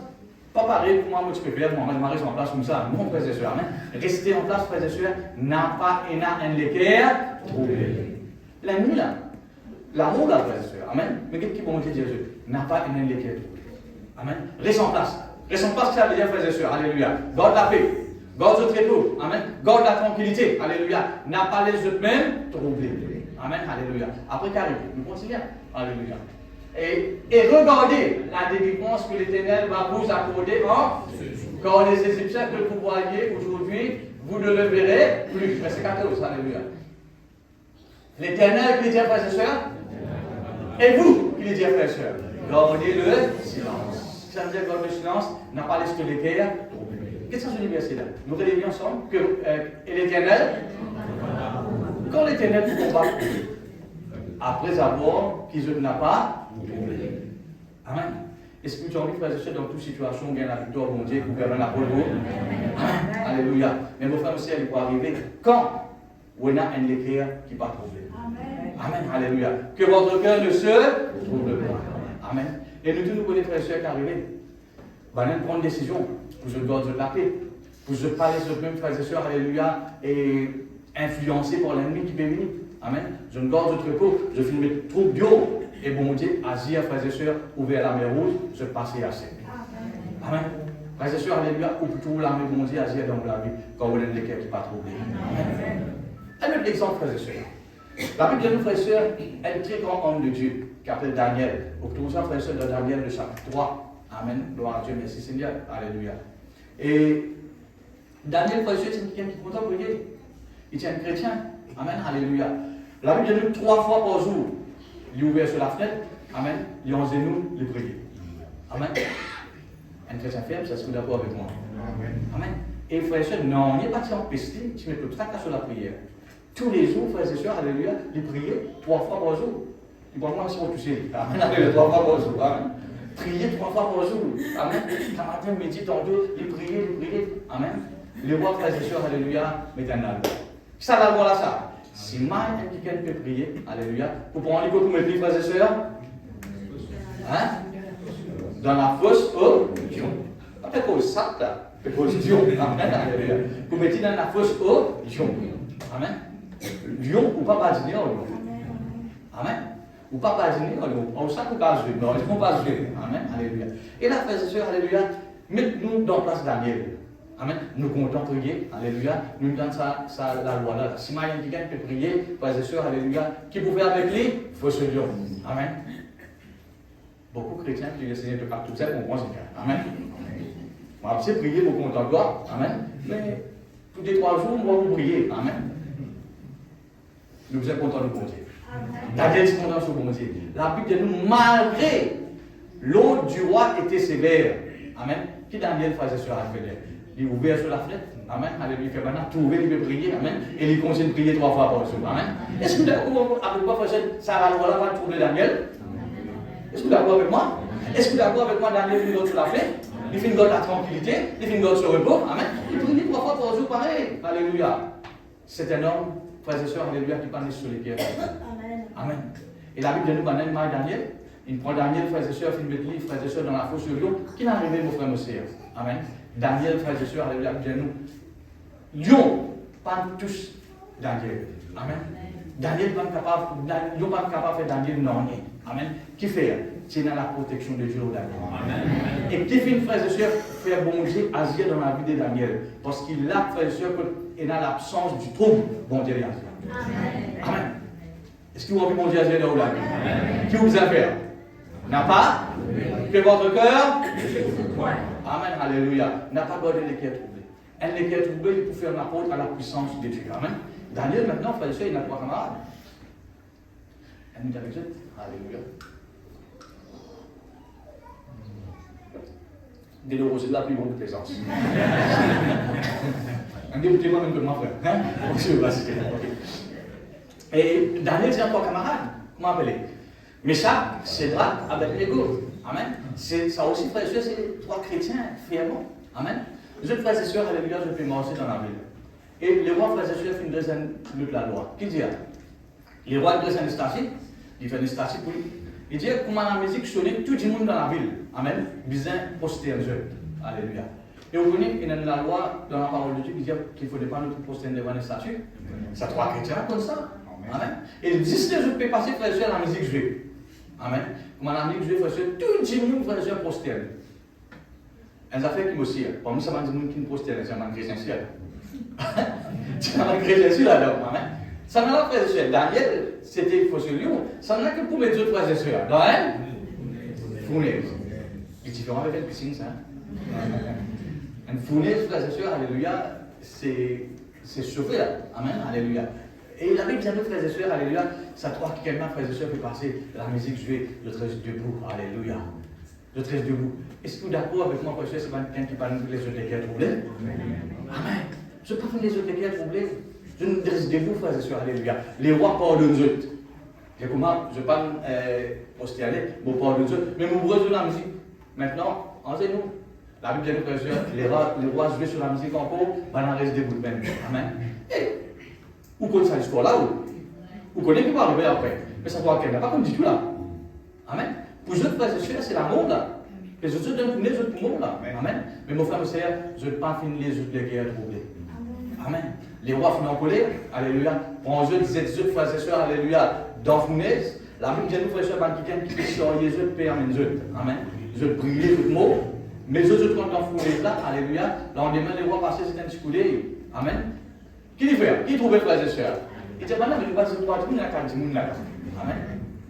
Pas pareil pour moi, tu peux faire, moi, je m'arrête en place comme ça. Non, frères et sœurs, amen. Restez en place, frères et sœurs, n'a pas et n'a un l'équerre troublé. La nuit, là, l'amour, là, frères et sœurs, amen. Mais qu'est-ce qui vont dire Jésus? N'a pas et n'a un l'équerre troublé. Amen. Restez en place. Restez en place, ça veut dire, frères et sœurs, alléluia. Garde la paix. Garde le tréteau. Amen. Garde la tranquillité. Alléluia. N'a pas les autres même troublés. Amen. Alléluia. Après qu'arrive, nous continuons. Alléluia. Et regardez la délivrance que l'Éternel va vous accorder quand les Égyptiens que vous voyez aujourd'hui, vous ne le verrez plus. Verset 14, alléluia. L'Éternel qui dit, frères et sœurs, et vous qui dit, frères et sœurs, gardez le silence. Ça veut dire garder le silence, n'a pas laissé l'équerre. Qu'est-ce que c'est ce verset là? Nous relisons ensemble que et l'Éternel, quand l'Éternel vous combat, après avoir qu'il n'a pas troublé. Amen. Est-ce que tu as envie, frères et sœurs, dans toute situation, gagner la victoire, mon Dieu, pour faire la pole? Amen. Alléluia. Mais mon frère aussi, elle peut arriver quand on a un équerre qui ne va pas troubler. Amen. Alléluia. Que votre cœur ne se trouble pas. Amen. Et nous tous, nous connaissons, frères et sœurs, qui arrivent. Nous allons prendre une décision pour se garder la paix, pour se parler de même, frères et sœurs, alléluia, et influencé par l'ennemi qui peut venir. Amen. Je ne garde de trépeau, je filme trop bio, et bon Dieu, agir, frères et sœurs, ouvert la mer rouge, je passais à sec. Amen. Frères et sœurs, alléluia, ou plutôt la mer, bon Dieu, agir dans la vie, quand vous êtes les cœurs qui ne pas troublés. Amen. Un autre exemple, frères et sœurs. La Bible de nous, frères et sœurs, un très grand homme de Dieu, qui s'appelle Daniel. Vous trouvez ça, frères et sœurs, dans Daniel, le chapitre 3. Amen. Gloire à Dieu, merci Seigneur. Alléluia. Et Daniel, frère et sœurs, c'est quelqu'un qui est content de prier. Il est un chrétien. Amen. Alléluia. La Bible de nous, 3 fois par jour, il est ouvert sur la fenêtre. Amen. Il est en genoux, il prie. Amen. Un chrétien ferme, ça se fait d'accord avec moi. Amen. Et frères et sœurs, non, il n'est pas empesté, tu mets le tracas sur la prière. Tous les jours, frères et sœurs, alléluia, il priait 3 fois par jour. Il va moi si vous touchez. Amen. Alléluia, 3 fois par jour. Amen. Prier 3 fois par jour. Amen. Matin, midi, tantôt, il priait. Amen. Les rois, frères et sœurs, alléluia, mettez un album. Ça, la voilà ça. Si mal quelqu'un peut prier, alléluia, pour prendre les pour mes filles, frères et sœurs, hein? Dans la fosse au lion. Pas qu'au sac là, au lion. Amen. Alléluia. Vous mettez dans la fosse au lion. Amen. Lion ou pas badiner au lion. Amen. Ou pas badiner au lion. Au sac ou pas jouer. Non, ils ne vont pas jouer. Amen. Alléluia. Et là, frères et sœurs, alléluia, mettez-nous dans place Daniel. Amen. Nous comptons prier. Alléluia. Nous donnons ça la loi là. Si quelqu'un peut prier, frères et sœurs, alléluia, qui pouvait avec lui, il faut se lion. Amen. Beaucoup de chrétiens qui essaient de faire tout ça, on pense que. Amen. On va prier pour qu'on t'en gloire. Amen. Mais tous les 3 jours, on va vous prier. Amen. Nous sommes contents de bon Dieu. Daniel est content de bon Dieu. La Bible dit nous, malgré L'eau du roi était sévère. Amen. Qui Daniel faisait sur la fenêtre? Il ouvert sur la fenêtre. Amen. Alléluia. Fait maintenant trouver, il peut prier. Amen. Et il continue de prier 3 fois par jour. Amen. Est-ce que vous avez pas fait ça? Ça va trouver Daniel? Est-ce que vous êtes d'accord avec moi? Est-ce que vous êtes d'accord avec moi? Daniel finit sur la fenêtre. Il finit dans la tranquillité. Il finit dans le repos. Amen. Il prie 3 fois par jour pareil. Alléluia. C'est un homme, frères et sœurs, alléluia, qui parle sur les cœurs. Amen. Amen. Et la Bible nous donne Daniel. Il prend Daniel, frères et sœurs, il met les frères et sœurs dans la fosse sur lion. Qui n'est arrivé, mon frère, mon sœur? Amen. Daniel, frères et sœurs, alléluia, nous. Lion, pas tous Daniel. Amen. Daniel n'est pas capable de faire Daniel non. Amen. Qui fait? C'est dans la protection de Dieu, Daniel. Amen. Et qui fait, frères et sœurs, faire bon Dieu agir dans la vie de Daniel? Parce qu'il a, frères et sœurs, et dans l'absence du trouble, bon Dieu agir. Amen. Amen. Est-ce que vous avez bon Dieu agir dans la vie? Qui vous a fait? N'a pas? Que votre cœur? Amen. Alléluia. N'a pas gardé les cœurs troublés. Un les cœurs troublés, il peut faire la porte à la puissance de Dieu. Amen. Daniel, maintenant, frère et sœurs, il a 3 camarades. Un avec eux. Alléluia. Des euros, c'est de la plus grande présence. Un député, moi-même que mon frère. Hein? Et Daniel, c'est un 3 camarades. Comment appeler? Meshach, Shadrach, Abednego. Amen. Ça aussi, frères et sœurs, c'est 3 chrétiens fièrement. Amen. Les autres frères et sœurs, alléluia, je peux marcher dans la ville. Et les rois, frères et sœurs, font 2 ans de la loi. Qui dit? Les rois, 2 ans de station, ils font une station pour lui. Il dit, comment la musique sonnait, tout le monde dans la ville. Amen. Besoin de poster un jeu. Alléluia. Et vous voyez, il y a la loi, dans la parole de Dieu, qui dit qu'il ne faut pas nous poster devant les statues. C'est 3 chrétiens comme ça. Amen. Et ils disent que je peux passer, frère et sœurs, la musique jouée. Amen. Comment la musique jouée, frère et sœurs, tout le monde, frère et sœurs, poster. Un affaire qui me aussi. Pour moi, ça m'a dit que qui me poster, c'est un chrétien ciel. C'est un chrétien ciel là-dedans. Amen. Ça n'a pas, frère et sœurs. Daniel, c'était fausse lion. Ça n'a que pour mes autres frères et sœurs. Dans elle, fournaise. C'est différent avec une piscine, ça. Une fournaise, frères et sœurs, alléluia, c'est chauffé là. Amen, alléluia. Et la Bible dit à nos frères et sœurs, alléluia, ça croit que quelqu'un, frères et sœurs, peut passer la musique jouée, je reste debout, alléluia. Je reste debout. Est-ce que vous êtes d'accord avec moi, frères et sœurs, c'est pas quelqu'un qui parle les autres cœurs troublés? Amen. Je ne parle pas les autres cœurs troublés. Je ne reste debout, frères et sœurs, alléluia. Les rois pardonnent aux autres. Et comment je parle postéré, bon pardonne aux autres, mais vous brûlez la musique. Maintenant, enseignez-nous. La Bible dit à nos frères et sœurs, les rois jouent sur la musique encore, ben on reste debout même. Amen. Et, vous connaissez cette histoire-là, vous connaissez qui va arriver après. Mais ça doit qu'elle n'a pas comme du tout là. Amen. Pour les autres frères et sœurs, c'est l'amour là. Les autres donnent les autres pour là. Amen. Mais mon frère et sœur, je ne veux pas finir les autres guerres troublées. Amen. Les rois finissent en colère, alléluia. Pour eux, les autres frères et sœurs, alléluia, dans fournaise. La Bible dit à nous frères et sœurs, quelqu'un qui peut sortir les autres, permet les autres. Amen. Les autres briller tout le mot. Mais les autres, quand dans fournaise là, alléluia, là on demande les rois passer, c'est un petit coup d'œil. Amen. Qui dit frère? Qui trouvait frères et sœurs? Il dit, maintenant, il va se trouver tout le monde, il y a 4 monde là. Amen.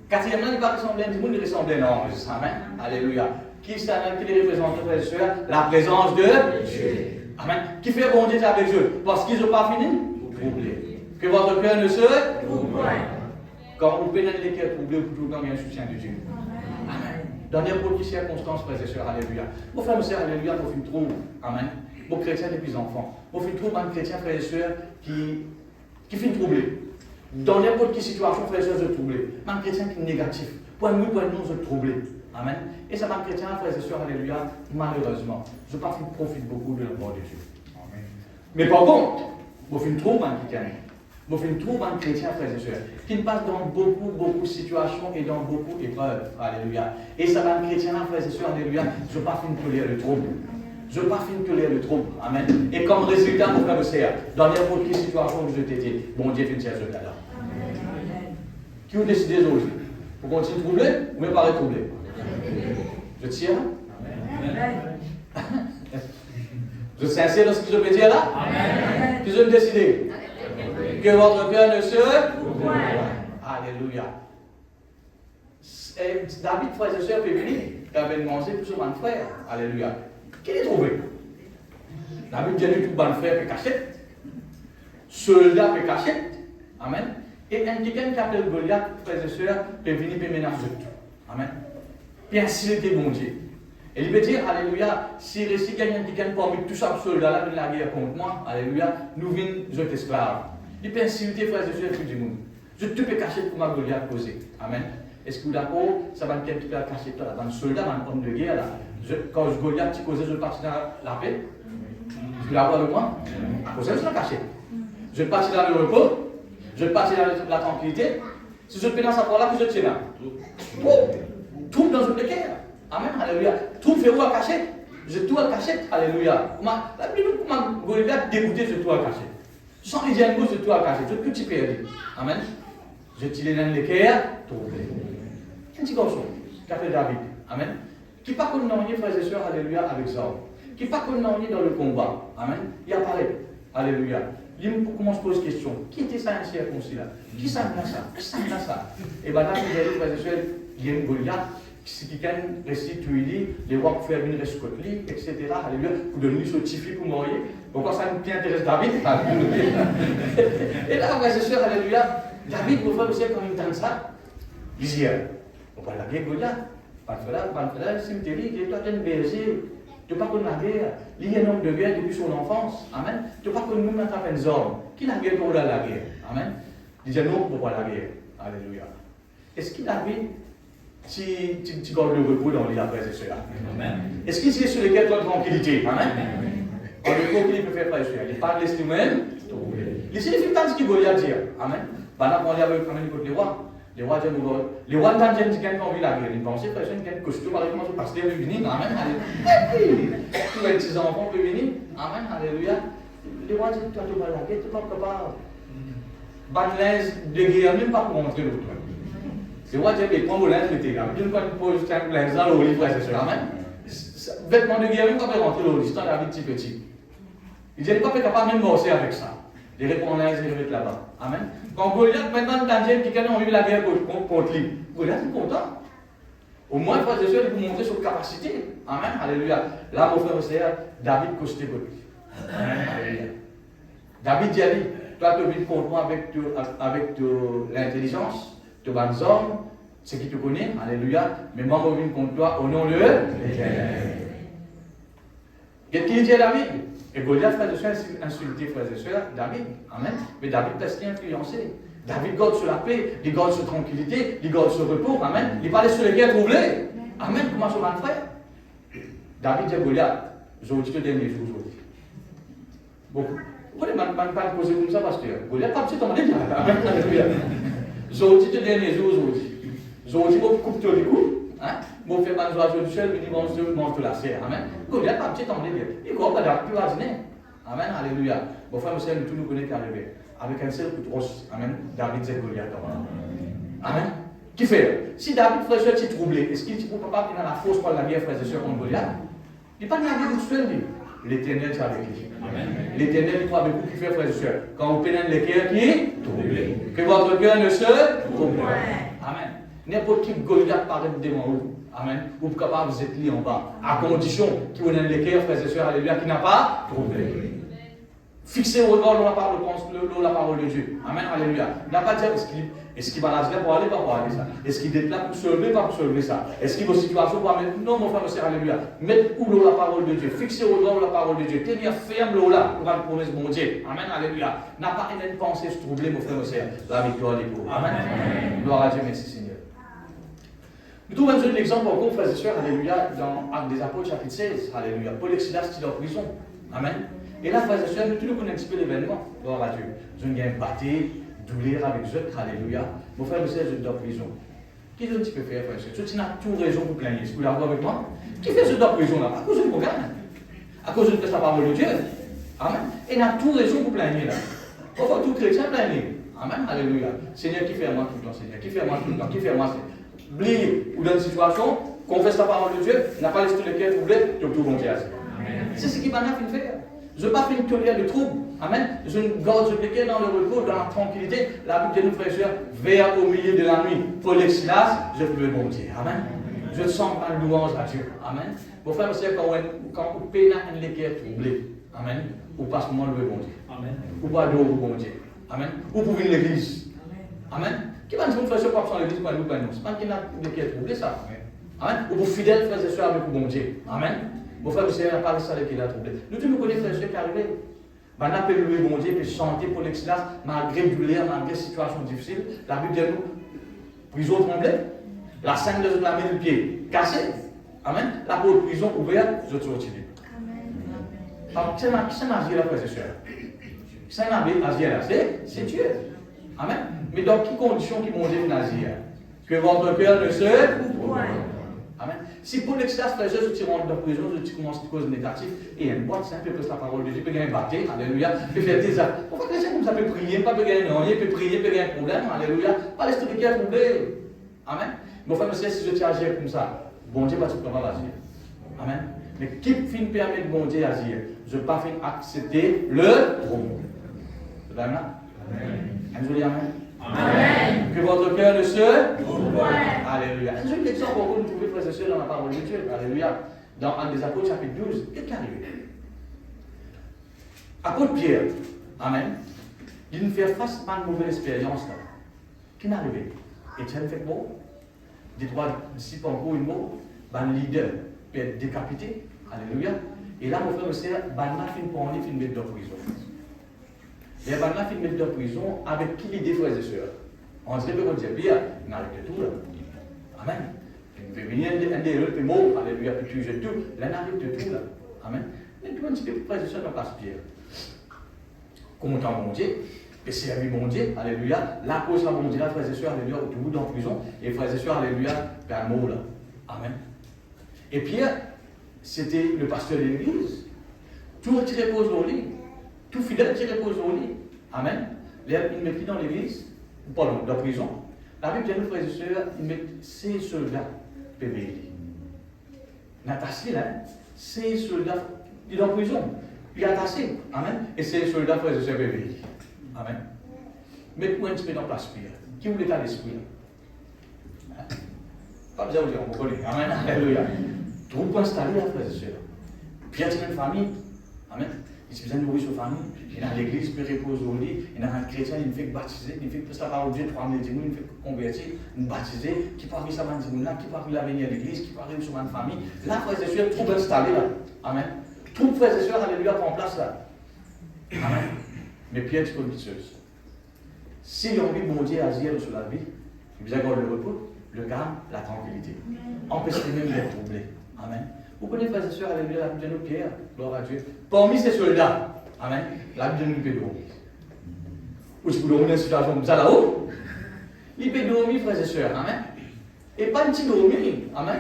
Quatrièmement, il va ressembler à un monde, il ressemble à un ange. Amen. Alléluia. Qui les représente, frères et sœurs? La présence de Dieu. Amen. Qui fait bon Dieu avec Dieu? Parce qu'ils n'ont pas fini? Troublé. Que votre cœur ne se trouble. Quand vous pénètrez les cœurs troublés, vous pouvez gagner un soutien de Dieu. Amen. Dans n'importe quelle circonstance, frères et sœurs, alléluia. Mon frère, mon sœur, alléluia, vous faites trop. Amen. Mon chrétien depuis enfant. Vous faites trop un chrétien, frères et sœurs, qui fait troubler. Dans n'importe quelle situation, frères et sœurs, je troublé. Un chrétien qui est négatif. Pour nous, pour nous, je troublé. Amen. Et ça, un chrétien, frères et sœurs, alléluia, malheureusement, je ne profite beaucoup de l'amour de Dieu. Amen. Mais par contre, vous faites trop un chrétien. Vous faites trop un chrétien, frères et sœurs, qui passe dans beaucoup de situations et dans beaucoup d'épreuves. Alléluia. Et ça, un chrétien, frères et sœurs, alléluia, je ne pas tolérer le trouble. Je ne veux pas tolérer le trouble. Amen. Et comme résultat, mon frère, sœur, dans n'importe quelle situation où je t'ai dit, bon Dieu fait une tierce là. Qui vous décidez aujourd'hui? Vous continuez de troubler ou même pas troubler? Je tire. Vous êtes sincère dans ce que je peux dire là? Amen. Qui vous décidez? Que votre cœur ne se trouble. Alléluia. David, frères et sœurs, peut venir, il avait demandé pour son frère. Alléluia. Qu'il est trouvé? La Bible dit que tout bon frère peut cacher. Soldat peut cacher. Amen. Et un quelqu'un qui appelle Goliath, frères et sœurs, peut venir et ménager tout. Amen. puis insulter bon Dieu. Et il peut dire, alléluia, si récit quelqu'un qui gagne parmi tous ces soldats-là de la guerre contre moi, alléluia, nous venons de esclaves. Il peut insulter, frères et sœurs, tout le monde. Je te peux cacher pour ma Goliath poser. Amen. Est-ce que vous d'accord, ça va me quelqu'un qui peut cacher toi, dans le soldat, dans le homme de guerre, là. Quand je Goliath, tu causais, je partis dans la paix. Tu l'as avec moi? Pour ça, je l'ai caché. Je partis dans le repos, je partis dans la tranquillité. Si je peux dans sa parole-là, que je tiens là. Tout dans une guerre. Amen, alléluia. Tout fait où à cacher? Je tout à cacher, alléluia. La Bible, comment Goliath dégoûté, je tout à cacher. Sans les ennemis, je tout à cacher. Tout petit perdu. Amen. Je tire dans l'équerre, trouvé. Un petit garçon, qu'a fait David. Amen. Qui pas qu'on n'a frères et sœurs, alléluia, avec ça. Qui pas qu'on n'a dans le combat. Amen. Il apparaît. Alléluia. Il commence à poser question. Qui était ça, un circoncis là? Qui ça n'a ça? Qui ça n'a ça? Et bien là, vous avez frères et sœurs, il y a une Goliath. Qui can restituer les rois pour faire une rescousse, etc. Alléluia, pour devenir certifié pour mourir. Pourquoi ça nous intéresse David? Et là, frères et sœurs, alléluia, David, vous frères aussi, quand il entend ça, il dit, on va la guerre Goliath. Parce que là, le cimetière, il est un berger. Tu n'as pas connu la guerre. Il y a un homme de guerre depuis son enfance. Amen. Tu n'as pas connu nous attraper des hommes. Qui la guerre pour la guerre? Amen. Il disait non pour la guerre. Alléluia. Est-ce qu'il avait tu gardes le repos dans les frères et sœurs? Est-ce qu'il est sur lesquels tu as tranquillité? Amen. Le repos qu'il peut faire frères et sœurs. Il parle de lui-même. Il signifie tant ce qu'il veut dire. Amen. Pendant qu'on y avait quand même les rois. Les rois disent les rois n'entendent pas qu'ils ont envie la guerre. Ils pensaient que les gens qui ont costume par exemple, parce qu'ils peuvent venir. Amen. Alléluia. Tous les petits enfants peuvent venir. Amen. Alléluia. Les rois disent tu as la guerre, tu n'es pas capable. Banlèze de guerre, même pas pour montrer l'autre. C'est moi qui ai prends mon linge, mettez là. Je ne peux pas poser un linge dans le livre, c'est ça. Amen. Vêtements de guerre, même pas rentrer dans le livre, c'est un David petit. Il dit pas capable même morcer avec ça. Il répond linge et le mettre là-bas. Amen. Quand Goliath, maintenant, Daniel, qui a envie la guerre contre lui, Goliath est content. Au moins, frères et sœurs, il vous montrer sur capacité. Amen. Alléluia. Là, mon frère et sœur, David costé contre lui. Amen. Alléluia. David dit, toi, tu vis contre moi avec l'intelligence. Tu vas nous hommes, ce qui te connaît, alléluia, mais moi je viens contre toi au nom de l'Éternel. Qu'est-ce qu'il dit à David? Et Goliath, frère et sœurs, insulté, frères et sœurs, David, amen. Mais David reste influencé. David garde sur la paix, il garde sur la tranquillité, il garde sur le repos, amen. Il parlait sur les guerres troublées, amen. Comment son frère? David dit à Goliath, je vous dis le dernier jour aujourd'hui. Bon, pourquoi ne pas poser comme ça, pasteur? Goliath, pas petit, on dit, amen, alléluia. Aujourd'hui, le dernier jour, aujourd'hui. Aujourd'hui, je coupe tous les coups. Je fais ma joie du ciel, je mange de la serre. Amen. Goliath, pas petit, on dit, il ne croit pas plus à dîner. Amen, alléluia. Bon, frère, monsieur, nous tous nous connaissons qu'arriver. Avec un seul coup de roche. Amen. David, c'est Goliath. Amen. Qui fait? Si David, frère, est troublé, est-ce qu'il ne peut pas qu'il a la force pour la guerre, frère et sœurs, contre Goliath? Il n'est pas né à guerre tout seul, lui. L'Éternel est avec lui. L'Éternel est avec vous qui fait, frères et sœurs. Quand vous pénètrez les cœurs qui troublés. Que votre cœur ne se trouble pas. Amen. N'importe qui Goliath paraît devant vous. Amen. Vous êtes capable de vous être lié en bas. À condition que vous ayez les cœurs, frères et sœurs, alléluia, qui n'a pas troublé. Fixez au regard la parole de Dieu. Amen, alléluia. Il n'a pas dit est-ce qu'il va là pour aller, pas pour aller ça. Est-ce qu'il est là pour se lever, pas pour se lever ça. Est-ce qu'il va situation pour mettre. Non, mon frère, monsieur, alléluia. Mettez où la parole de Dieu. Fixez au regard la parole de Dieu. Tenir ferme l'eau là pour la promesse de mon Dieu. Amen, alléluia. N'a pas une pensée se troubler, mon frère, monsieur. La victoire est pour. Amen. Gloire à Dieu, merci Seigneur. Nous trouvons un exemple encore, frères et sœurs, alléluia, dans Actes des Apôtres, chapitre 16. Alléluia. Paul et Silas qui sont en prison. Amen. Et là, frères et sœurs, nous tous nous connaissons un petit peu l'événement. Gloire à Dieu. Je viens battre, douleur avec eux, alléluia. Mon frère et sœur, je suis dans la prison. Qu'est-ce que tu peux faire, frère et sœur? Tu n'as tout raison pour plaigner. Est-ce que vous l'avez avec moi? Qui fait ce dans la prison là? À cause du programme. À cause de la parole de Dieu. Amen. Et il a tout raison pour plaigner là. Enfin, tout chrétien plaigner. Amen. Alléluia. Seigneur, qui fait à moi tout le temps, Seigneur? Qui fait à moi tout le temps? Qui fait à moi, Seigneur? Oubliez, ou dans une situation, confesse la parole de Dieu, n'a pas laissé tous les cœurs troublés, tu tout bon Dieu. C'est ce qui m'a fait faire. Je ne veux pas faire une théorie de trouble. Amen. Je garde ce cœur dans le repos, dans la tranquillité. La Bible de nous, frères et sœurs, vers au milieu de la nuit. Paul et Silas, je peux le bon Dieu. Amen. Je sens un louange à Dieu. Amen. Vos frères et sœurs, quand vous payez les cœurs troublés, amen, ou passe moment le bon Dieu. Amen. Ou pas d'eau, bon Dieu. Amen. Ou pour venir l'église. Amen. Qui va nous faire ce qu'on l'église pour nous? C'est pas qu'il y a des cœurs troublés, ça. Amen. Ou pour fidèles frères et sœurs avec bon Dieu. Amen. Mon frère, vous savez, pas ça qui l'a troublé. Nous, tu nous connais, frères et sœurs, qui arrivent. On a pu louer bon Dieu, puis chanter pour l'excellence, malgré douleur, malgré situation difficile. La Bible dit nous, prison tremblée. La scène de la main du pied cassée. Amen. La porte de prison ouverte, je te retire. Amen. Qui c'est Magie là, frères et sœurs? C'est Magie là, c'est Dieu. Amen. Mais dans quelles conditions qui m'ont dit Magie? Que votre cœur ne se. Amen. Si pour l'extase, frères et sœurs, tu rentres dans la prison, tu commences à cause négative, et il y a une boîte simple, parce que la parole de Dieu peut gagner un baptême, alléluia, peut faire des actes. Pourquoi chrétien comme ça peut prier, pas peut gagner un peut prier, peut gagner un problème, alléluia, pas l'esprit qui est troublé. Amen. Mon frère, monsieur, si je tiens à agir comme ça, bon Dieu va te prendre à agir. Amen. Mais qui fin permet de bon Dieu agir? Je ne pas fin accepter le trouble. Vous avez là? Amen. Amen. Amen. Que votre cœur ne se. Alléluia. J'ai une leçon pour vous, nous trouvez, frères et sœurs, dans la parole de Dieu. Alléluia. Dans Actes des Apôtres, chapitre 12, qu'est-ce qui est arrivé? Apôtre Pierre, Amen, il nous fait face à une mauvaise expérience. Qu'est-ce qui est arrivé? Étienne fait mot, des trois disciples encore une mot, un leader peut être décapité. Alléluia. Et là, mon frère et sœur, Banna finit pour en finir mettre dans la prison. Les Banna finit mettre dans la prison avec qui l'idée, frères et sœurs? On dirait que vous dites, Pierre, il n'arrive que tout là. Amen. Il peut venir un des autres mots, alléluia, puis tu jettes tout. Là, il arrive de tout là. Amen. Mais tout le monde se fait frères et sœurs dans la place Pierre. Content mon Dieu, et servi mon Dieu, alléluia. La cause là, mon Dieu, là, frères et sœurs, alléluia, au tout dans la prison. Et frères et sœurs, alléluia, un mot là. Amen. Et Pierre, c'était le pasteur de l'église. Tout qui repose au lit. Tout fidèle qui repose au lit. Amen. Il met qui dans l'église? Pardon, dans la prison. La Bible dit, nous, frères et sœurs, il met ces soldats PBI. Natassi, là, ces soldats, il est dans la prison. Il est attaché. Amen. Et ces soldats, frères et sœurs, PBI. Amen. Mettez-moi un petit peu dans la place, Pierre. Qui vous l'état d'esprit là? Pas besoin de dire, on vous connaît. Amen. Alléluia. Troupe installé là, frères et sœurs. Pierre tient une famille. Amen. Il a besoin de nourrir sa famille. Il a l'église, il peut reposer au lit. Il a un chrétien, il fait baptiser. Il fait presque la parole de Dieu, 3000 démons, il fait convertir, il baptiser. Qui parle ça, là, qui parle la venir à l'église, qui parle sur une famille. Là, frères et sœurs, troupe installé là. Amen. Troupe, frères et sœurs, alléluia, prend place là. Amen. Mais Pierre, tu peux une petite chose. Si on envie de monter à agir sur la vie, il a le repos, le calme, la tranquillité. Empêcher même d'être troublé. Amen. Vous connaissez, frères et sœurs, alléluia, la Bible de nous, Pierre, gloire à Dieu. Parmi ces soldats, amen, la Bible de nous peut dormir. Ou si vous dormez dans une situation comme ça là-haut, il peut dormir, frères et sœurs, amen. Et pas un petit dormir, amen.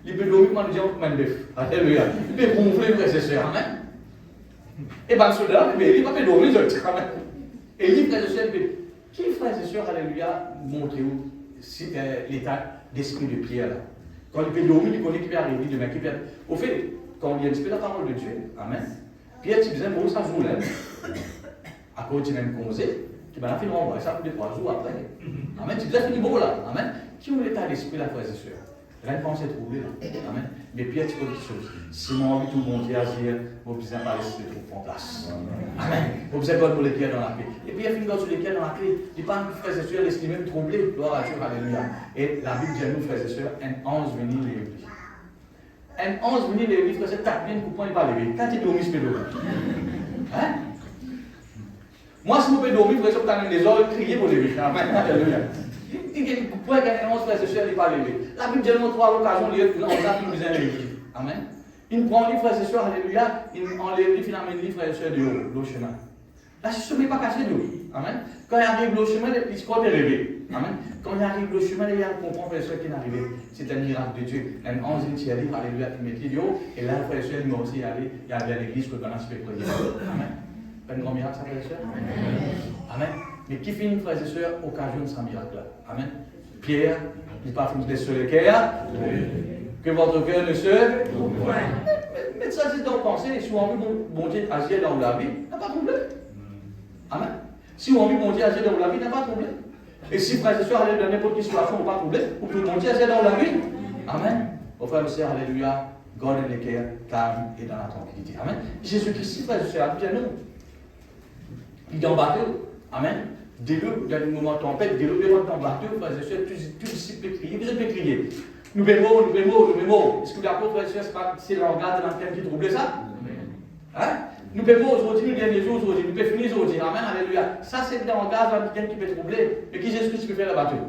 Il peut dormir comme nous disons, alléluia. Il peut gonfler, frères et sœurs, amen. Et bien, le soldat, il va pas dormir, amen. Et il, frères et sœurs, qui, frères et sœurs, alléluia, montrez-vous l'état d'esprit de Pierre là. Quand il peut dormir, il connaît qu'il peut arriver demain. Au fait, quand il y a un petit peu la parole de Dieu, amen, Pierre, tu disais, bon, ça joue là. À cause du même conseil, tu vas la faire renvoyer ça pour 2-3 jours après. Amen, tu disais, fini bon là. Amen. Qui ont l'état d'esprit là, frères et sœurs? Rien de penser troublé là. Amen. Mais Pierre, tu peux dire quelque chose. Si mon envie, tout le monde dit agir, vous besoin pas laisser les troupes en place. Amen. Vous besoin pas pour les pieds dans la clé. Et Pierre finit sur les pieds dans la clé. Il parle, frères et sœurs, laisse lui-même troublé. Gloire à Dieu, alléluia. Et la Bible dit à nous, frères et sœurs, un ange venir les lui. Un ange venir les lui, frères et sœurs, tape bien, coupant, il va lever. Quand il dormit, je peux dormir. Hein? Moi, si vous pouvez dormir, frères et sœurs, vous avez des oreilles crier pour lever. Amen. Alléluia. Pourquoi gagner un frère et sœurs, il n'est pas levé? La Bible dit nous trois occasions, on a plus besoin de lever. Amen. Il prend les frères et sœurs, alléluia, il enlève les finalement les frères et sœurs de l'eau chemin. Là, si ce n'est pas caché de l'eau. Amen. Quand il arrive l'eau chemin, il se croit levé. Amen. Quand il arrive l'eau chemin, il comprend frères et sœurs qui est arrivé. C'est un miracle de Dieu. Un ange qui arrive, alléluia, qui met les haut, et là, frères et sœurs, il m'a aussi allé, il y avait à l'église que pendant ce prier. Amen. Pas un grand miracle, ça, frères et sœurs? Amen. Mais qui finit, frères et sœurs, occasion de ce miracle-là? Amen. Pierre, il part finir sur le cœur. Que votre cœur ne se. Mais ça, c'est dans le pensée. Si vous avez envie bon Dieu agir dans la vie, il n'a pas de problème. Amen. Si vous avez envie bon Dieu agir dans la vie, il n'a pas de problème. Et si frères et sœurs, allez dans n'importe quelle situation, il n'y a pas de problème. Vous pouvez bon Dieu agir dans la vie. Amen. Vos frères et sœurs, alléluia, gardez les cœurs calmes et dans la tranquillité. Amen. Jésus-Christ, frères et sœurs, bien nous. Il est en bateau. Amen. Dès le moment de tempête, dès le moment de bateau, frères et sœurs, tout disciple peut crier. Vous pouvez crier. Nous bémol. Est-ce que l'apôtre, frère et sœur, c'est le langage dans lequel qui trouble ça? Hein? Nous bémol aujourd'hui, nous derniers jours aujourd'hui, nous pouvons finir aujourd'hui. Amen, alléluia. Ça, c'est le langage dans lequel qui peut troubler. Mais qui Jésus-Christ peut faire la bataille?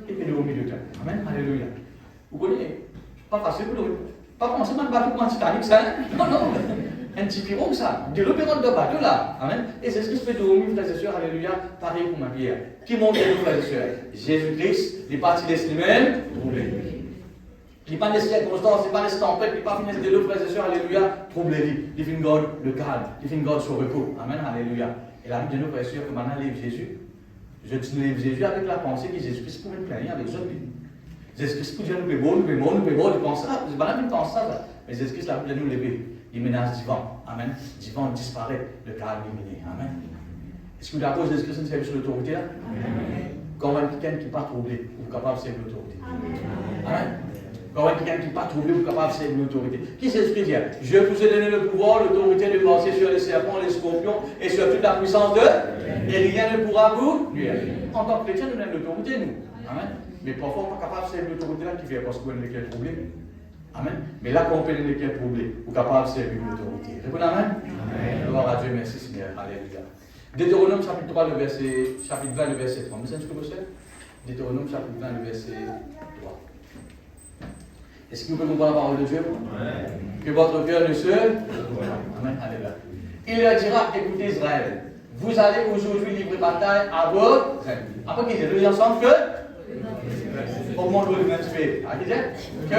Et puis nous au milieu de temps. Amen, alléluia. Vous connaissez? Pas facile pour nous. Pas commencer par le bateau comme un Titanic, ça. Non. Un petit piron, ça. De l'opéron de bateau, là. Amen. Et c'est ce qui se fait de nous, frères et sœurs, alléluia, pareil pour ma pierre. Qui montre nous, frères et sœurs? Jésus-Christ, il partit de lui-même, troublé. Il n'est pas des circonstances, il n'est pas des tempêtes, il n'est pas fini de l'eau, frères et sœurs, alléluia, troublé. Il fait une garde le calme, il fait une garde sur repos. Amen, alléluia. Et la Bible de nous, frères et sœurs, que maintenant, lève Jésus. Je lève Jésus avec la pensée que Jésus-Christ pourrait me plaindre avec autres. Jésus-Christ pour dire nous pémons, je pense ça, c'est pas la même pense ça. Mais Jésus-Christ, la Bible de nous lever. Il menace du vent. Amen. Du vent disparaît, le calme éliminé. Amen. Est-ce que vous d'accord, Jésus-Christ ne servait sur l'autorité là? Quand quelqu'un qui n'est pas troublé, vous êtes capable de servir l'autorité. Amen. Quand quelqu'un qui n'est pas troublé, vous êtes capable de servir l'autorité. Qui s'exprime bien? Je vous ai donné le pouvoir, l'autorité de marcher sur les serpents, les scorpions et sur toute la puissance de. Et rien ne pourra vous nuire. En tant que chrétien, nous avons l'autorité, nous. Amen. Mais parfois, on n'est pas capable de servir l'autorité là qui fait parce qu'on est troublé. Amen. Mais là, quand on peut lesquels troublés, vous êtes capable de servir l'autorité. Répondez Amen. Gloire à Dieu, merci Seigneur. Alléluia. Deutéronome chapitre 3, chapitre 20, le verset 3. Vous savez ce que vous savez? Deutéronome chapitre 20, le verset 3. Est-ce que vous pouvez comprendre la parole de Dieu? Que votre cœur ne se. Amen. Alléluia. Il leur dira, écoutez Israël, vous allez aujourd'hui livrer bataille à vos ennemis. Après qu'il dit, nous ensemble que. Augmente le respect. Que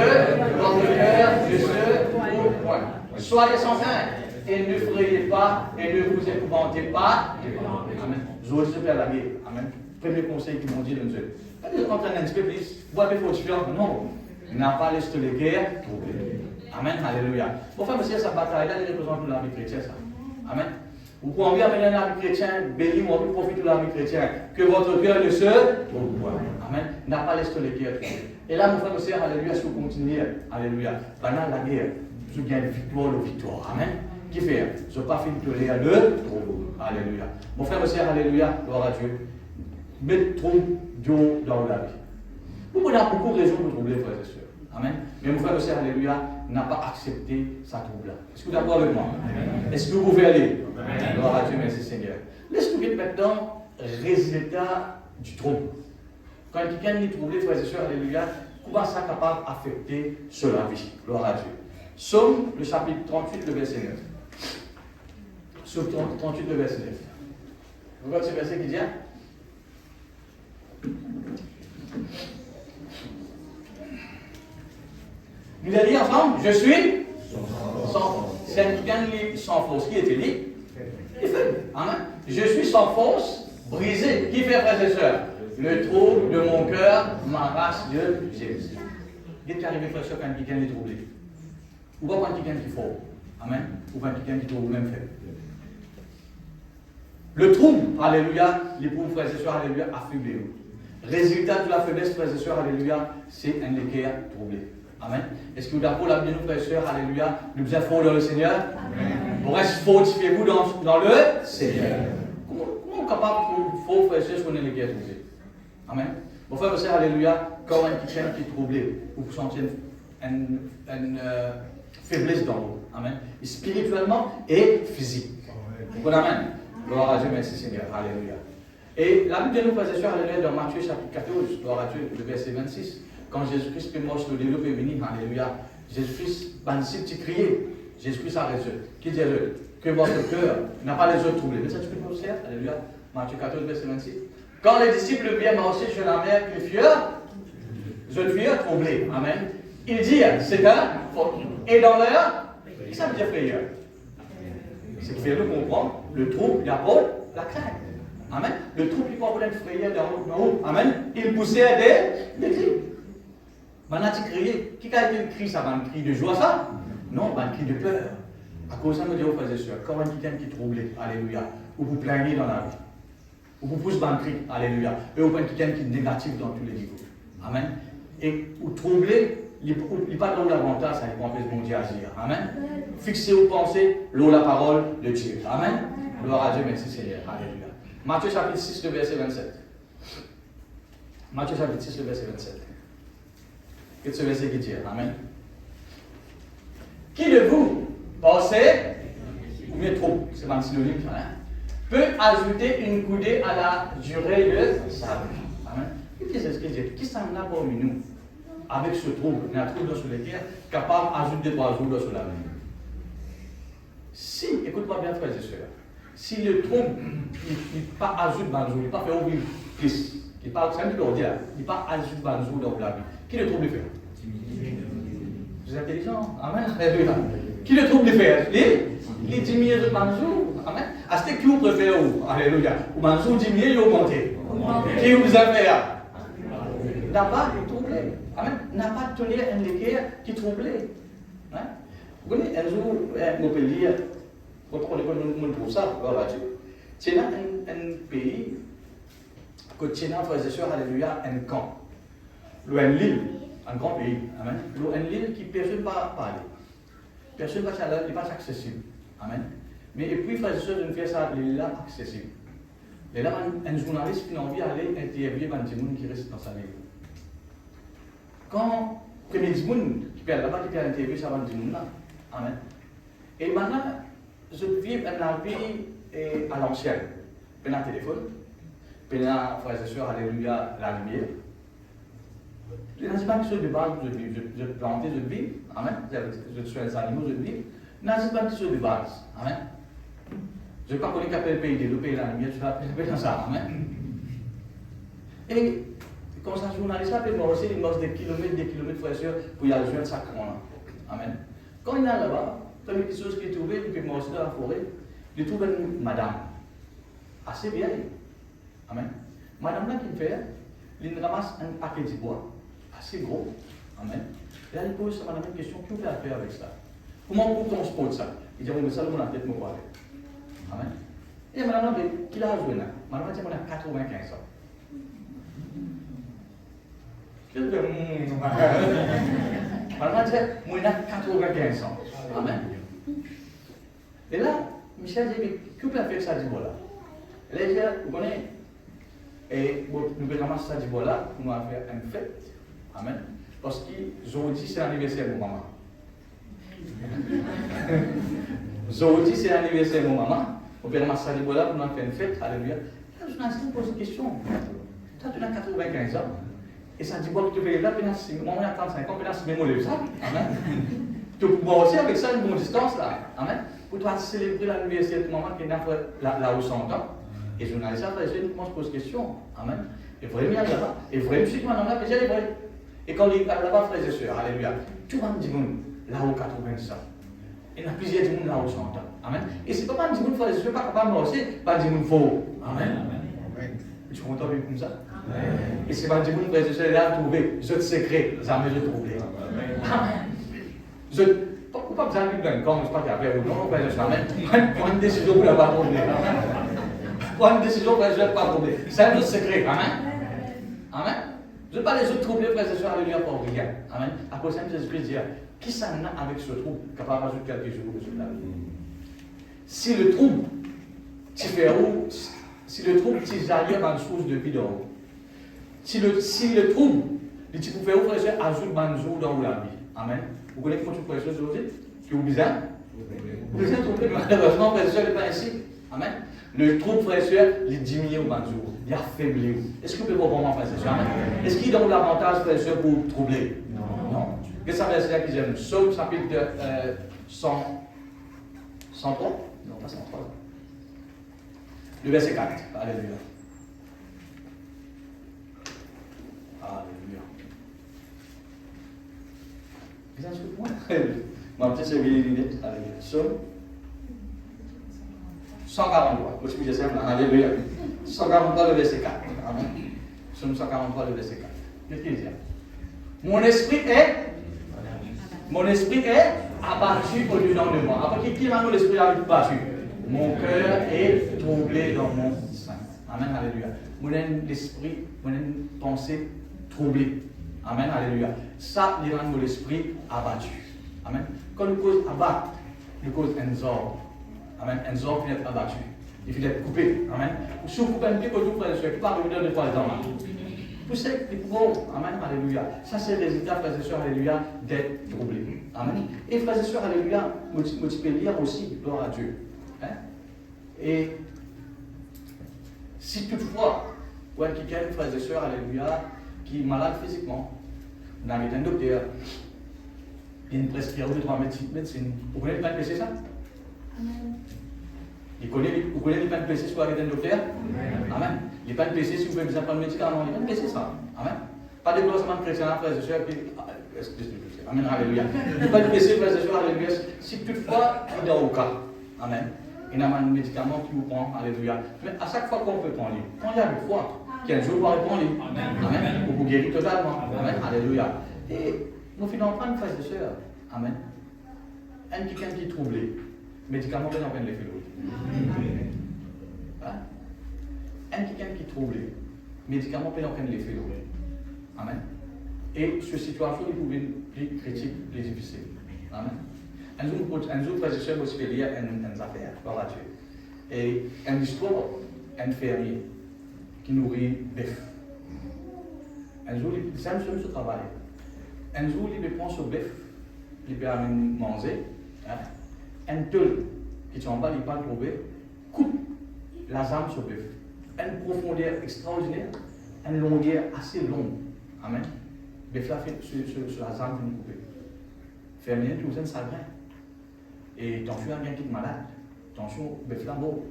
votre cœur ne se trouve point. Soyez sans crainte et ne frayez pas et ne vous épouvantez pas. Amen. J'ose se faire la guerre. Amen. Premier conseil qu'ils m'ont dit de Dieu. Quand vous entrez un petit peu plus, vous avez fait différent. Non. Il n'a pas laissé les guerres troublées. Amen. Alléluia. Bon, frère, monsieur, cette bataille-là, elle représente la vie chrétienne, ça. Amen. Vous pouvez envie amener la vie chrétienne, béni, on profite de la vie chrétienne. Que votre cœur ne se trouve point. Amen. N'a pas laissé les guerres troublées. Et là, mon frère, monsieur, alléluia, si vous continuez, alléluia, pendant la guerre, je gagne victoire. Amen. Qui fait? Je n'ai pas fini de tolérer le trouble. Alléluia. Mon frère, monsieur, alléluia, gloire à Dieu. Mettez trop d'eau dans la vie. Vous avez beaucoup de raisons de troubler, frères et sœurs. Amen. Mais mon frère, monsieur, alléluia, n'a pas accepté sa trouble. Est-ce que vous êtes d'accord avec moi? Est-ce que vous pouvez aller? Gloire à Dieu, merci Seigneur. Laisse-nous maintenant résultat du trouble. Quand quelqu'un est troublé, frères et sœurs, alléluia, comment ça est capable d'affecter sur la vie? Gloire à Dieu. Psaume, le chapitre 38, le verset 9. Psaume 38, le verset 9. Vous voyez ce verset qui dit? Nous allons dire ensemble, je suis sans force. C'est quelqu'un sans force. Qui était dit? Il fait. Amen. Je suis sans force, brisé. Qui fait, frères et sœurs? Le trouble de mon cœur m'arrache de Jésus. Qu'est-ce qui arrive, frères et sœurs, quand quelqu'un est troublé? Ou pas quand quelqu'un qui est fort? Amen. Ou quand quelqu'un qui trouve même fait. Le trouble, alléluia, les pauvres frères et sœurs, alléluia, affublé. Résultat de la faiblesse, frères et sœurs, alléluia, c'est un équerre troublé. Amen. Est-ce que vous d'accord la vie de nous, frères et sœurs, alléluia, nous sommes forts dans le Seigneur? Amen. Vous restez fortifiez-vous dans le Seigneur. Comment on est capable de faux, frères et sœurs, si on est l'équerre troublé? Amen. Mon frère et sœur, alléluia, quand on quelqu'un qui est troublé, vous sentez une faiblesse dans vous. Amen. Et spirituellement et physique. Bon, amen. Gloire à Dieu, merci Seigneur. Alléluia. Et la Bible de nous, frères et sœurs, alléluia, dans Matthieu chapitre 14, gloire à Dieu, le verset 26. Quand Jésus-Christ est mort sur le développé venu, alléluia, Jésus-Christ, ben, si tu criais, Jésus-Christ a raison. Qui dit que votre cœur n'a pas les autres troublés. Mais ça, tu peux nous faire, alléluia, Matthieu 14, verset 26. Quand les disciples virent marcher sur la mer, ils furent troublés. Amen. Ils dirent, c'est un faute. Et dans l'air, ça veut dire frayeur. C'est qui fait nous comprendre le trouble, il apporte la crainte. Amen. Le trouble, il peut avoir une frayeur d'en haut. Amen. Il poussait des cris. Maintenant, tu criais. Qui a été le cri? Ça va un cri de joie, ça? Non, un cri de peur. À cause de ça, nous disons, frères et sœurs, quand quelqu'un qui est troublé, alléluia, ou vous plaignez dans la vie, ou vous poussez un cri, alléluia, et ou quelqu'un qui est négatif dans tous les niveaux. Amen. Et ou troublé, il n'est pas dans l'avantage, ça dépend de ce bon Dieu à dire. Amen. Fixez vos pensées, l'eau, la parole de Dieu. Amen. Gloire à Dieu, merci Seigneur. Alléluia. Matthieu chapitre 6, le verset 27. Matthieu chapitre 6, le verset 27. que ce verset qui dit. Amen. Qui de vous, pensez, ou bien trop, c'est un synonyme, hein, peut ajouter une coudée à la durée de sa vie. Amen. Et puis c'est ce qu'il dit. Qui s'en a parmi nous, avec ce trouble, il y a un trouble sur les terres, capable d'ajouter 3 jours sur la vie. Si, écoute-moi bien, frères et sœurs, si le trouble, il ne pas ajoute 20 jours, il ne pas fait ouvrir plus, il parle, c'est un peu dire, il ne pas ajoute 20 jours dans la vie. Qui le trouble fait? Vous êtes intelligent? Amen. Qui le trouble fait? Les diminuer de 20 jours. Amen. Est-ce que qui vous préfère? Alléluia. Ou 20 jours diminuer ou augmenter? Qui vous a fait? N'a pas troublé. Amen. N'a pas tenu un équerre qui troublait. Vous connaissez, un jour, on peut lire, quand on trouve ça, c'est un pays, que tu as, frères et sœurs, alléluia, un camp. Une île, un grand pays. Amen. Une île qui personne ne va parler. Personne ne va aller, il n'est pas accessible. Amen. Mais et puis, frères et sœurs, je ne fais ça, l'île là accessible. Et là, un journaliste qui a envie d'aller interviewer un petit monde qui reste dans sa île. Quand le premier monde qui peut là-bas, qui peut interviewer ça, un petit monde là. Amen. Et maintenant, je vis un vie à l'ancienne. Puis un téléphone, puis un frères et sœurs, alléluia, la lumière. Je ne sais pas que ce débat, je planter, je vis. Amen. Je suis un animal, je vis. Je ne sais pas que ce débat. Amen. Je ne sais pas qu'on est capable de payer des pays la lumière, je vais appeler dans ça. Amen. Et quand ça journaliste a fait aussi, il marche des kilomètres, frères et sœurs, pour y aller joindre sa couronne. Amen. Quand il est là-bas, la première chose qu'il trouve, il peut marcher dans la forêt, il trouve une madame, assez vieille. Amen. Madame là, qu'il fait, il ramasse un paquet de bois, assez gros. Amen. Et là, il pose à madame une question, qu'est-ce qu'on peut faire avec ça? Comment on transporte ça? Il dit, on met ça dans la tête, mon père. Amen. Et madame là, qui l'a joué là? Madame dit, on a 95 ans. Madame dit, moi, on a 95 ans. Amen. Et là, Michel dit, mais que peut faire ça du bois là? Et là, il dit, vous connaissez, et nous pouvons ramasser ça du bois là, nous allons faire une fête. Amen. Parce qu'aujourd'hui, c'est l'anniversaire de mon maman. Aujourd'hui, c'est l'anniversaire de mon maman. On peut ramasser ça du bois là, nous allons faire une fête. Alléluia. Là, je me pose une question. Toi, tu as 95 ans. Et ça dit, bon, tu fais là, maman a 35 ans, tu as même ça. Amen. Tu peux aussi avec ça une bonne distance là. Amen. Pour toi célébrer l'anniversaire de maman qui est là où 100 ans. Et je n'ai ça, je commence à poser question. Amen. Et vraiment, il y a là-bas. Et vraiment, je suis que maintenant là, déjà les vrais. Et quand il est là-bas, frères et sœurs, alléluia, tout le monde dit là où 90 ans. Il y a plusieurs gens là où 100 ans. Amen. Et c'est pas un monde, frères et sœurs, pas capable de marcher, pas un monde faux. Amen. Tu comprends bien comme ça? Et c'est pas un monde, frères et sœurs, là à trouver. Je te secret, jamais je trouvé. Amen. Pourquoi vous avez besoin de quand je ne sais pas qu'il y a ou non, frères et sœurs, amen. Prends une décision pour ne pas trouver. Prends une décision, frères et sœurs, pour ne pas trouver. C'est un autre secret. Amen. Amen. Je ne veux pas les autres troubler, frères et sœurs, alléluia, pour rien. Amen. À cause de Jésus-Christ dire, qui s'en a avec ce trouble, capable d'ajouter quelques jours sur la vie? Si le trouble, tu fais où? Si le trouble, tu arrives à une source de vie dans l'eau. Si le trouble, tu peux faire où, frères et sœurs, ajoute un jour dans la vie. Amen. Vous connaissez comment tu peux faire ça aujourd'hui? Tu es bizarre? Vous êtes troublé, malheureusement, frères et sœurs, il n'est pas ainsi. Amen. Le trouble, frères et sœurs, il diminue au 20 jours. Il affaiblit. Est-ce que vous pouvez vraiment faire ça? Est-ce qu'il donne l'avantage, frères et sœurs, pour troubler? Non. Qu'est-ce que ça veut dire que j'aime? Psaume chapitre 103? Non, pas 103. Le verset 4. Alléluia. Alléluia. Vous avez ce que moi? Ma petite c'est les lunettes. Alléluia. Psaume 143. Vous suivez ça? Alléluia. 143, le verset 4. Amen. Psaume 143, le verset 4. Qu'est-ce qu'il dit? Mon esprit est abattu au-dedans de moi. Après, qui m'a l'esprit abattu? Mon cœur est troublé dans mon sein. Amen, alléluia. Mon l'esprit, mon pensée troublée. Amen, alléluia. Ça, il rend l'esprit abattu. Amen. Quand nous cause abattre, nous cause un zor. Amen. Un zor qui est abattu. Il faut être coupé. Amen. Si vous coupez un petit peu de frère et sœur, qui parle de 2-3 ans. Poussez les pauvres. Amen. Alléluia. Ça, c'est le résultat, frères et sœurs, alléluia, d'être troublé. Amen. Et frères et sœurs, alléluia, vous pouvez lire aussi, gloire à Dieu. Hein? Et si toutefois, ou quelqu'un, frères et sœurs, alléluia, qui est malade physiquement, vous avez un docteur, il y a une prescription de 3 médecines. Vous connaissez pas de PC ça? Amen. Vous connaissez les pas de PC sur un docteur? Amen. Les pas de PC si vous pouvez prendre le médicament, les pas de PC ça. Amen. Pas de glossement chrétien, frères et sœurs, Amen, alléluia. Les pas de PC, frères et sœurs, alléluia. Si toutefois, il est au cas. Amen. Il y a un médicament qui vous prend, alléluia. Mais à chaque fois qu'on peut prendre, prenez avec foi. Qu'un jour, vous répondre. Amen. Vous vous guérissez totalement. Amen. Alléluia. Et nous finissons par une frères et sœurs. Amen. Un quelqu'un qui est troublé. Médicament, on peine les faire. Hein? Un quelqu'un qui est troublé. Médicament, on peine les faire. Amen. Et cette situation, il pouvait être plus critique, plus difficile. Amen. Un jour, frères et sœurs, vous pouvez lire une affaire, par là-dessus. Et une histoire, un fermier qui nourrit bœuf. Un jour, il aime ce travail. Un jour, il prend ce bœuf, il peut amener manger. Hein? Un teul qui est en bas, il va le trouver, coupe la jambe sur bœuf. Une profondeur extraordinaire, une longueur assez longue. Amen. Bœuf là fait sur la jambe une coupée. Fermier, tu as un sale grain. Et attention, il y a quelqu'un qui est malade. Attention, bœuf là, bon.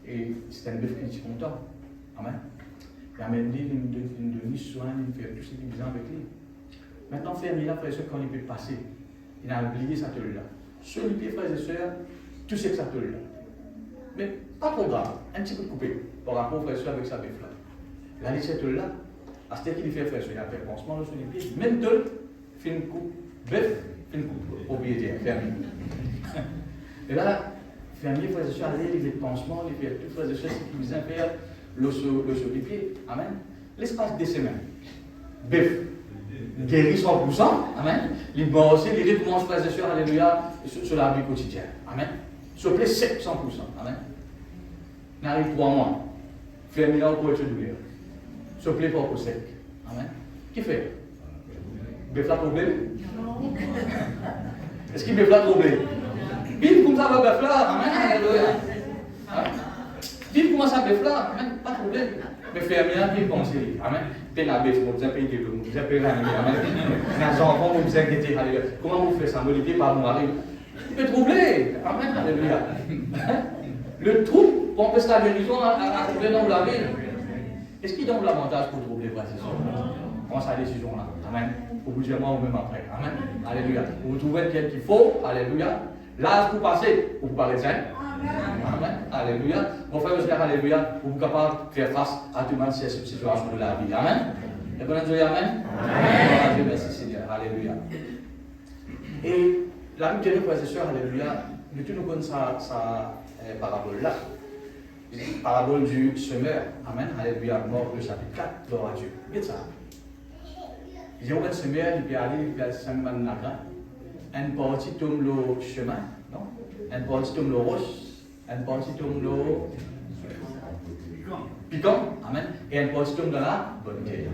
Et c'est un bœuf qui est content. Amen. Il amène une demi-soin, il fait tout ce qu'il besoin avec lui. Maintenant, fermier là, frères et sœurs, quand il peut passer, il a oublié sa teule là. Sur les pieds, frères et sœurs, tout ce que ça teule là. Mais pas trop grave, un petit peu coupé par rapport aux frères et sœurs avec sa bœuf là. Là, cette teule là, à ce qu'il fait, frères et sœurs, il a fait pansement sur les pieds, même teule, fait une coupe, bœuf, fait une coupe, propriétaire, fermier. Et là, fermier, frères et sœurs, il fait le pansement, il fait tout, frères et sœurs, c'est qu'il vient faire le sur les pieds. Amen. L'espace de semaines. Bœuf. Guéri 100%. Amen. Il va aussi, il recommence, frères et sœurs, alléluia, sur la vie quotidienne. Amen. Se plaît 700%. Amen. N'arrive 3 mois. Fermier là pour être douleur. Se plaît pas pour sec. Amen. Qui fait? Bœuf là problème? Est-ce qu'il bœuf là problème? Bim, comme ça va bœuf là. Amen. Alléluia. Vive comment ça bœuf là, amen, pas de problème. Mais fermier là, il pense, amen. T'es la bœuf, vous avez payé, vous avez payé, amen. Les enfants, vous vous inquiétez, alléluia. Comment vous faites ça? Ne pas mon mari. Il peut troubler, amen, alléluia. Le trouble, on peut se la guérison à troubler dans la vie. Est-ce qu'il donne l'avantage pour troubler, frère, c'est ça? Prends sa décision là, amen. Pour vous dire moi ou même après, amen. Alléluia. Vous trouvez quelqu'un qu'il faut, alléluia. L'âge pour passer, vous parlez de ça. Amen. Alléluia. Mon frère, monsieur, alléluia. Vous êtes capable de faire face à tout le monde ces situations de la vie. Amen. Et bon Dieu, amen. Amen. Dieu, merci Seigneur. Alléluia. Et la Bible de nos frères et sœurs, alléluia, nous tous nous connaissons sa parabole-là. Parabole du semeur. Amen. Alléluia. Mort le chapitre 4. Gloire à Dieu. Regardez ça. Il y a un semeur, il peut aller, il peut aller 5 man la grain. Un parti tombe le chemin. Non? Un parti tombe le roche. Un parti tombe le piquant. Amen. Et un parti tombe dans la bonne terre.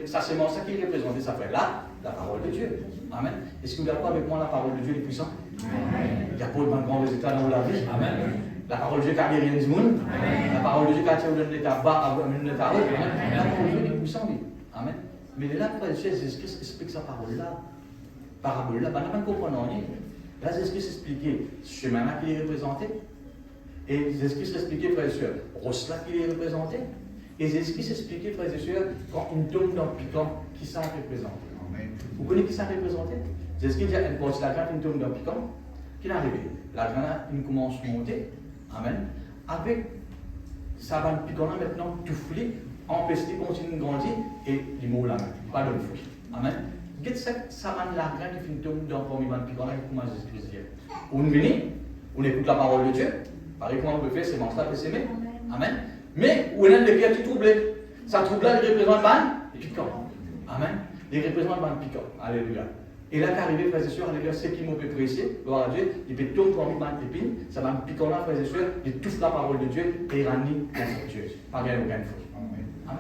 Ça, c'est ça qui est représenté, ça fait là, la parole de Dieu. Amen. Est-ce que vous êtes d'accord avec moi, la parole de Dieu est puissante? Il n'y a pas de grand résultat dans la vie. Amen. La parole de Dieu qui a guéri du monde. La parole de Dieu qui a tiré de l'état bas à l'état haut. La parole de Dieu est puissante. Amen. Mais là, Jésus-Christ explique sa parole-là. Parabole-là, ben, on ne comprend rien. Là, Jésus-Christ expliquait ce chemin-là qui est représenté. Et Jésus-Christ expliquait, frères et sœurs, roche-là qui est représenté. Et Jésus-Christ expliquait, frères et sœurs, quand une tombe dans le piquant, qui ça représente. Vous connaissez qui ça représente? Jésus-Christ dit à une porte, la graine, une tombe dans le piquant. Qui est arrivé? La graine, il commence à monter. Amen. Avec ça va le piquant-là maintenant touffler, empêcher de continuer de grandir et les mots là, pas de fruit. Amen. Ça va la graine qui finit tomber dans le premier ban piquant là, comment Jésus-Christ dit. On vient, on écoute la parole de Dieu. Pareil, comment on peut faire, c'est manger là, c'est s'aimer. Amen. Mais où est le cœur qui trouble? Ça trouble là, il représente le ban piquant. Amen. Il représente le ban piquant. Alléluia. Et là, qu'arrivé, frères et sœurs, alléluia, c'est qui m'ont peut presser, gloire à Dieu, il peut tomber pour un ban épine, ça va piquant là, frères et sœurs, il touche la parole de Dieu et il rend infectieuse. Pas rien, aucune faute. Amen.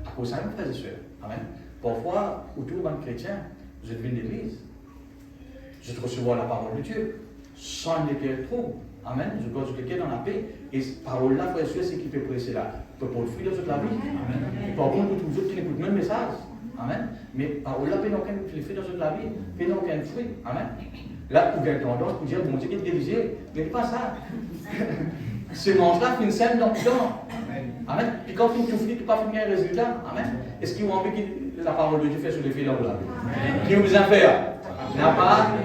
À Pour ça, mes frères et sœurs. Amen. Parfois, autour d'un chrétien, je viens d'église. Je te recevoir la parole de Dieu. Sans lesquels trouble. Amen. Je dois quelqu'un dans la paix. Et cette parole-là, frères et sœurs, c'est qui peut presser là. Pour le fruit de toute la vie. Amen. Par contre, pour tous les autres qui n'écoutent même le message. Amen. Mais parole-là, peut n'aucun fruit dans toute la vie. Peut n'aucun fruit. Amen. Là, vous avez tendance pour dire, bon Dieu, qu'il est dirigé. Mais pas ça. Ce mange-là, une scène dans le temps. Amen. Puis quand tu souffres, tu ne pas finir un résultat. Amen. Est-ce qu'il vous envie que la parole de Dieu fait sur les filles dans la vie? Qui vous a fait? N'a pas?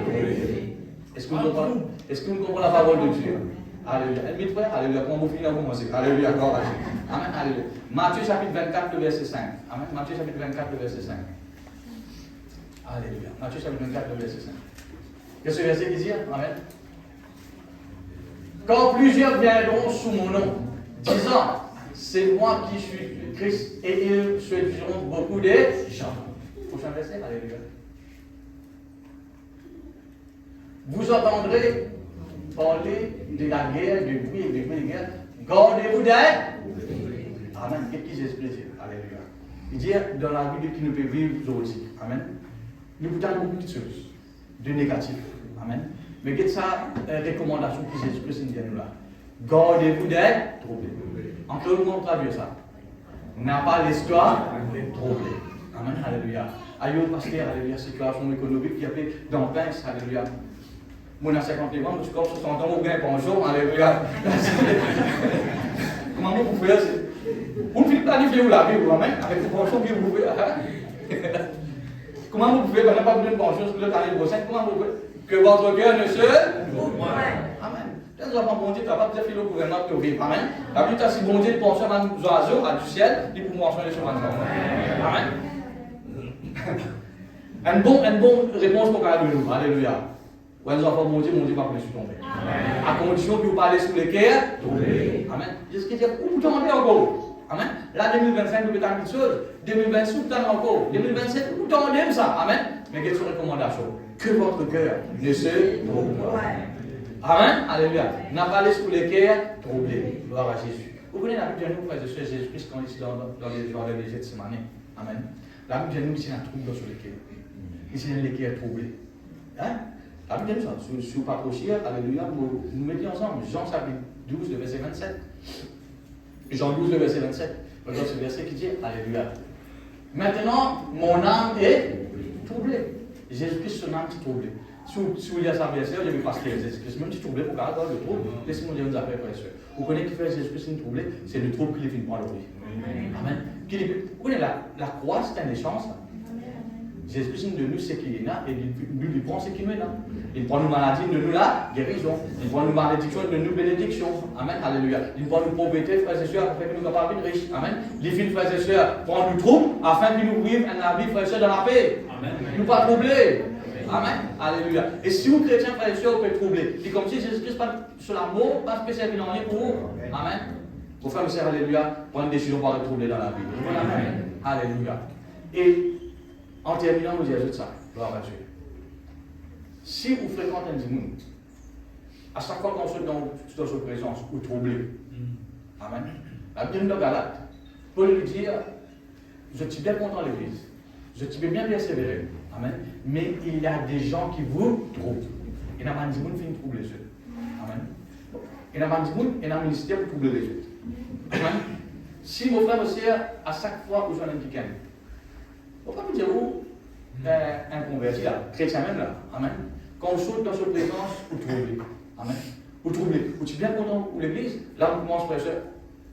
Est-ce que vous comprenez la parole de Dieu? Alléluia. Mes frères, alléluia. Comment vous finissez à commencer? Alléluia. Amen. Alléluia. Matthieu chapitre 24, le verset 5. Amen. Matthieu chapitre 24, le verset 5. Alléluia. Matthieu chapitre 24, le verset 5. Qu'est-ce que ce verset qui dit? Amen. Quand plusieurs viendront sous mon nom, disant, c'est moi qui suis Christ, et ils séduiront beaucoup de gens. Prochain verset, alléluia. Vous entendrez parler de la guerre, du bruit et du bruit de guerre. Gardez-vous d'être. Amen. Qu'est-ce que j'explique? Alléluia. Il dit dans la vie de qui nous peut vivre aujourd'hui. Amen. Nous avons beaucoup de choses, de négatifs. Amen. Mais qu'est-ce que ça, recommandation que Jésus-Christ nous dit nous là? Gardez-vous d'être troublés. En tout le monde traduit ça. N'a pas l'histoire troublée. Amen. Alléluia. Aïe, pasteur, alléluia. Situation économique qui a fait dans le pince. Alléluia. Moi, à 50 ans, je suis comme 60 ans, ou bien bonjour, alléluia. Comment vous pouvez faire? Vous pouvez planifier la vie, vous, amen, avec vos pensions que vous pouvez. Comment vous pouvez, pas besoin de pension sur l'année prochaine, comment vous pouvez? Que votre cœur ne se. Amen. Les enfants, bon Dieu, tu n'as pas besoin de faire le gouvernement pour vivre. Amen. La Bible, si bon Dieu pense à nos oiseaux, à du ciel, il peut mentionner sur un Amen. Une bonne réponse pour nous. Alléluia. Ouais, les enfants, mon Dieu, va vous laisser tomber. À condition que vous parlez sous les cœurs. Amen. Qu'est-ce que vous demandez encore? Amen. Là, 2025, vous pouvez faire quelque chose. 2026, vous demandez encore. 2027, vous demandez ça. Amen. Mais quelle est votre recommandation? Que votre cœur ne se trouble pas. Amen. Alléluia. N'a pas laissé sous les cœurs troublés. Gloire à Jésus. Vous connaissez la Bible de nous, frères et sœurs, Jésus-Christ, quand il est dans les jours de Gethsémani. Amen. La Bible de nous, c'est un trouble sur les cœurs. Ici, les cœurs troublés. Hein? La Bible de nous, ça. Si vous pas trop cher, alléluia, nous mettons ensemble. Jean chapitre 12, le verset 27. Jean 12, le verset 27. Regarde ce verset qui dit, alléluia. Maintenant, mon âme est troublée. Jésus-Christ, son âme est troublée. Si vous lisez sa verset, je vais passer Jésus-Christ. Même si troublé, pour garder le trouble, laissez-moi dire une affaire, frère et sœur. Vous connaissez qui fait Jésus-Christ une troublée? C'est le trouble qui les finit prendre le prix. Amen. Vous connaissez la croix, c'est un échange. Jésus-Christ de nous, c'est qu'il est là, et lui prend ce qu'il est là. Il prend nos maladies de nous la guérison. Il prend nos malédictions de nous bénédictions. Amen. Alléluia. Il prend nos pauvretés, frères et sœurs, afin que nous soyons capables de riches. Amen. Les filles, frères et sœurs, prend nos troubles, afin que nous vivions un vie, frères et sœurs, dans la paix. Amen. Nous pas troubler. Amen. Alléluia. Et si vous, chrétiens, frères et sœurs, vous pouvez troubler. C'est comme si Jésus-Christ, sur l'amour, pas spécialement en pour vous. Amen. Vos frères et sœurs, alléluia, prendre une décision pour le troubler dans la vie. Amen. Alléluia. Et en terminant, nous disons ça. Gloire à Dieu. Si vous fréquentez un dimanche, à chaque fois qu'on se dans sa présence, vous troublez. Amen. La Bible de Galate, Paul lui dit, je suis bien content de l'église. Je suis bien persévéré. Amen. Mais il y a des gens qui vous troublent. Il y a un dimanche qui trouble les autres. Amen. Il y a un dimanche, il y a un ministère qui trouble les autres. Amen. Si vos frères et sœurs, à chaque fois que vous avez un week-end, vous pouvez me dire où un converti là, chrétien même là, amen. Quand on saute dans sa présence, vous troublez, amen. Vous troublez, vous êtes bien content pour l'église, là on commence frère,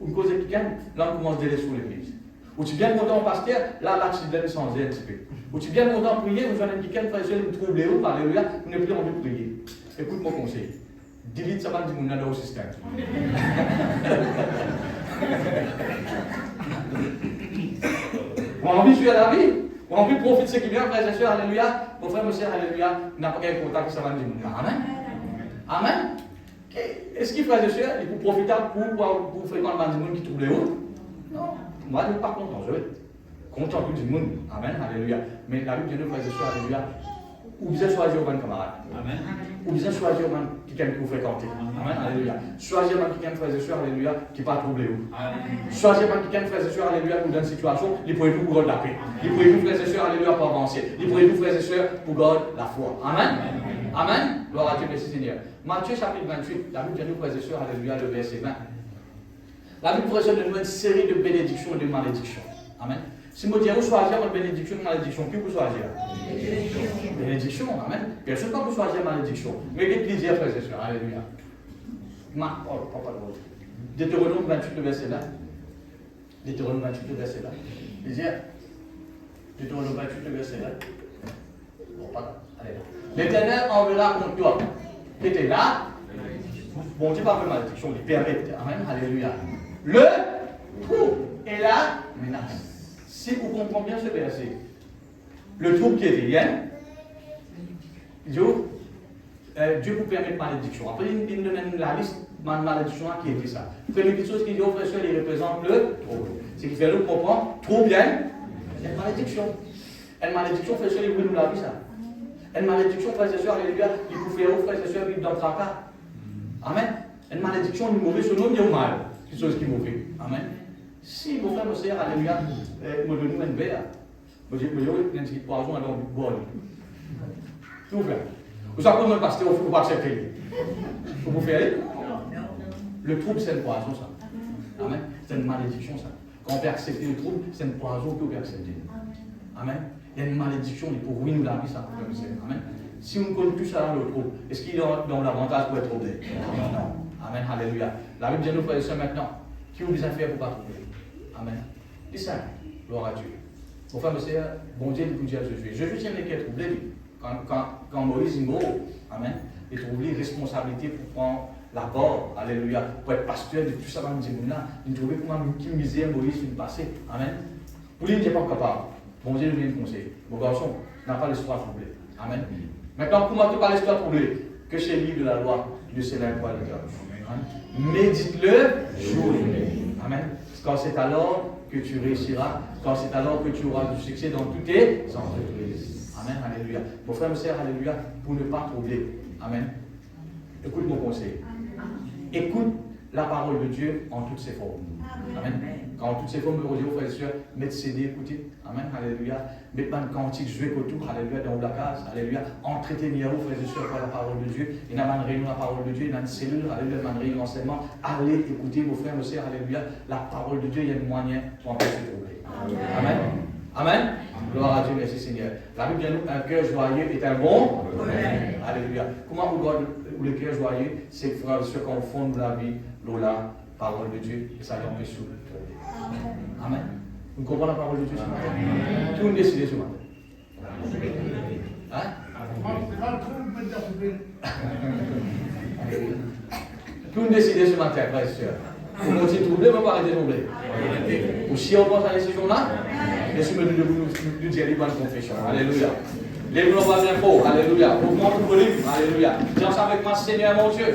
une cause qui gagne, là on commence à délaisser l'église. Vous êtes bien content pasteur, là tu donnes sans aide un petit peu. Vous êtes bien content prier, vous avez un week-end, frère, vous troublez, vous alléluia, vous n'avez plus envie de prier. Écoute mon conseil, delete ça va dire mon au système. Vous avez envie de jouer à la vie? Vous avez envie de profiter de ce qui vient, frères et sœurs, alléluia? Vos frères et sœurs, alléluia, n'a pas quel contact que ça va dire. Amen. Amen. Est-ce qu'il, frères et sœurs, il faut profiter pour fréquenter le monde qui trouve les autres? Non. Moi, je ne suis pas content. Je vais être content du monde. Amen. Alléluia. Mais la Bible de nous, frères et sœurs, alléluia, Ou bien choisir un camarade. Amen. Ou bien choisir quelqu'un que vous fréquentez. Amen. Alléluia. Choisir quelqu'un, frères et sœurs, alléluia, qui n'est pas troublé. Choisir quelqu'un, frères et sœurs, alléluia, pour dans une situation, il pourrait vous garder la paix. Il pourrait vous, frères et sœurs, alléluia, pour avancer. Il pourrait vous, frères et sœurs, pour garder la foi. Amen. Amen. Gloire à Dieu, merci Seigneur. Matthieu chapitre 28, la Bible dit nous, frères et sœurs, alléluia, le verset 20. La Bible, frères et sœurs, nous une série de bénédictions et de malédictions. Amen. Si vous dites, vous choisissez une bénédiction ou une malédiction, qui vous choisissez? Bénédiction, amen. Personne ne peut choisir malédiction. Mais il y a plaisir, frères et sœurs, alléluia. Oh, papa de votre. Deutéronome 28, le verset là. Deutéronome 28, le verset là. Plaisir. Deutéronome 28, le verset là. Bon, pas allez là. L'Éternel enverra contre toi. Qui était là. Bon Dieu, pas de malédiction, il permet. Amen, alléluia. Le trouble est la menace. Si vous comprenez bien ce verset, le trouble qui était hier, Dieu vous permet de malédiction. Après, il donne la liste de malédiction qui était ça. Première chose qu'il dit aux frères et sœurs, il représente le trouble. C'est qui fait nous comprendre, trouble bien, il y a une malédiction. Une malédiction, frères et sœurs, il veut nous la vie ça. Une malédiction, frères et sœurs, alléluia, il vous fait aux frères et sœurs vivre dans le tracas. Amen. Une malédiction, il est mauvais sur nous, il est mal. C'est chose qui est mauvais. Amen. Si vos frères et sœurs, alléluia, me donnent une verre, je dis, il y a un petit poison à l'homme du bol. Tout fait. Vous savez comment le pasteur, il faut pas accepter. Vous pouvez aller? Le trouble, c'est une poison, ça. Amen. C'est une malédiction, ça. Quand on peut accepter le trouble, c'est une poison qu'on peut accepter. Amen. Il y a une malédiction, il faut ruiner la vie, ça. Amen. Si on ne connaît plus ça dans le trouble, est-ce qu'il y a l'avantage pour être troublé? Non. Amen. Alléluia. La Bible dit nous, frères et sœurs, maintenant, qui vous besoin de faire pour ne pas troubler? Amen. Dis ça. Gloire à Dieu. Mon frère, monsieur, bon Dieu, il dit à Jésus. Jésus tient les cœurs troublés. Quand Moïse est mort, amen, il trouve les responsabilités pour prendre la barre, alléluia, pour être pasteur de tout ça dans le monde là. Il trouve comment qui misère Moïse une passé, amen. Pour lui, il n'est pas capable. Bon Dieu lui donne un conseil. Mon garçon, n'a pas l'histoire troublée. Amen. Maintenant, comment tu parles l'histoire troublée? Que chez le livre de la loi, ne s'élève pas le cœur. Médite-le jour et nuit. Amen. Quand c'est alors que tu réussiras, quand c'est alors que tu auras du succès dans toutes tes entreprises. Amen, alléluia. Mon frère, ma sœur, alléluia, pour ne pas troubler. Amen. Écoute mon conseil. Écoute la parole de Dieu en toutes ses formes. Amen. Quand toutes ces formes de radio, frères et sœurs, mettez CD, écoutez. Amen, alléluia. Mettez un cantique, jouez autour, alléluia, dans la case, alléluia. Entretenez-vous, frères et sœurs, par la parole de Dieu. Il y a une réunion, la parole de Dieu, il y a une cellule, alléluia, une réunion d'enseignement. Allez écouter, vos frères et sœurs, alléluia. La parole de Dieu, il y a un moyen pour empêcher de troubler. Amen. Amen. Gloire à Dieu, merci Seigneur. La Bible dit un cœur joyeux est un bon. Alléluia. Comment vous le cœur joyeux, c'est frères et sœurs qu'on fonde la vie, la parole de Dieu, et ça y empêche tout. Amen. Vous comprenez la parole de Dieu ce matin? Tout le monde décide ce matin. Hein? Tout le monde décide ce matin, frères et sœurs. Vous continuez de troubler, mais pas arrêter de troubler. Ou si on prend cette décision-là, laissez-moi nous dire les bonnes confessions. Alléluia. Les gloires va bien fort. Alléluia. Mouvement tout volume. Alléluia. Dis ensemble avec moi, Seigneur mon Dieu.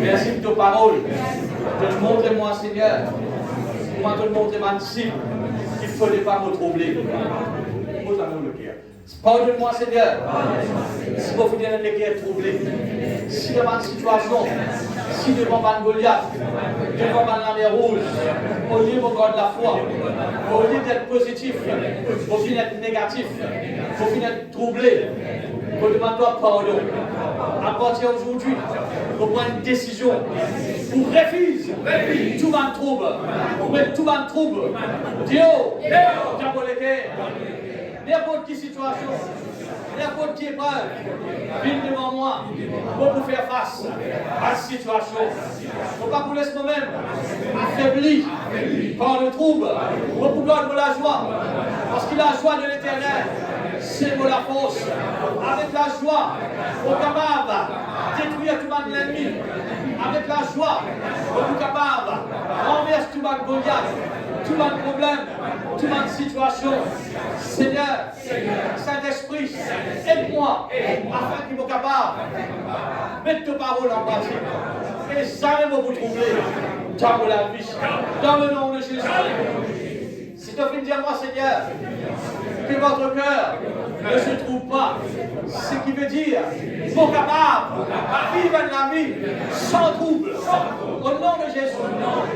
Merci pour ta parole. De montrer-moi, Seigneur. Comment te montrer ma disciple qu'il ne fallait pas me troubler. Pose à nous le cœur. Pardonne-moi, Seigneur. Si vous voulez le cœur troublé, si devant une situation, si devant une Goliath, devant une année rouge, au lieu de garder la foi, au lieu d'être positif, au lieu d'être négatif, au lieu d'être troublé, vous demandez pardon. À partir d'aujourd'hui, vous prenez une décision. Vous refusez tout le trouble. Vous mettez tout le trouble. Dieu, n'importe quelle situation, n'importe quelle épreuve, viens devant moi pour vous faire face à cette situation. Il ne faut pas vous laisser nous-mêmes affaiblis par le trouble. Pour pouvoir de la joie. Parce que la joie de l'Éternel, c'est pour la force. Avec la joie, on est capable de détruire tout le l'ennemi. Avec la joie, on est capable de renverser tout le Goliath, tout le problème, toute ma situation. Seigneur, Saint-Esprit, aide-moi afin qu'il soit capable de mettre tes paroles en pratique. Et jamais vous troubler dans la vie. Dans le nom de Jésus. Si Christophine, dis-moi, Seigneur, que votre cœur ne se trouve pas. Ce qui veut dire, pour capable, vivre la vie sans trouble. Au nom de Jésus.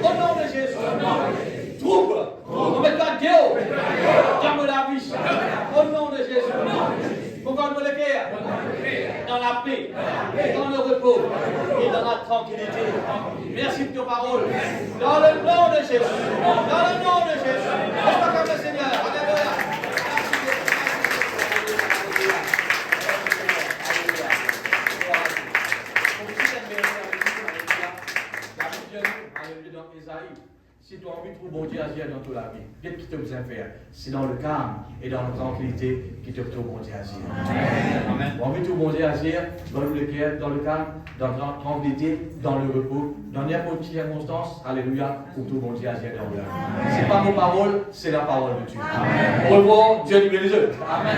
Au nom de Jésus. Trouble. On met pas Dieu dans la vie. Au nom de Jésus. Pour qu'on me le cœur dans la paix, dans le repos et dans la tranquillité. Merci de tes paroles. Dans le nom de Jésus. Dans le nom de Jésus. On va comme le Seigneur. Alléluia. Dans Isaïe, si tu as envie de trouver bon Dieu agir dans toute la vie, qu'est-ce qui te besoin de faire? C'est dans le calme et dans la tranquillité qui te trouve bon Dieu agir. Amen. Tu as envie de trouver bon Dieu agir dans le cœur, dans le calme, dans la tranquillité, dans le repos, dans n'importe quelle circonstance, alléluia, pour tout bon Dieu agir dans le cœur. Ce n'est pas nos paroles, c'est la parole de Dieu. Au revoir, Dieu nous bénisse. Amen.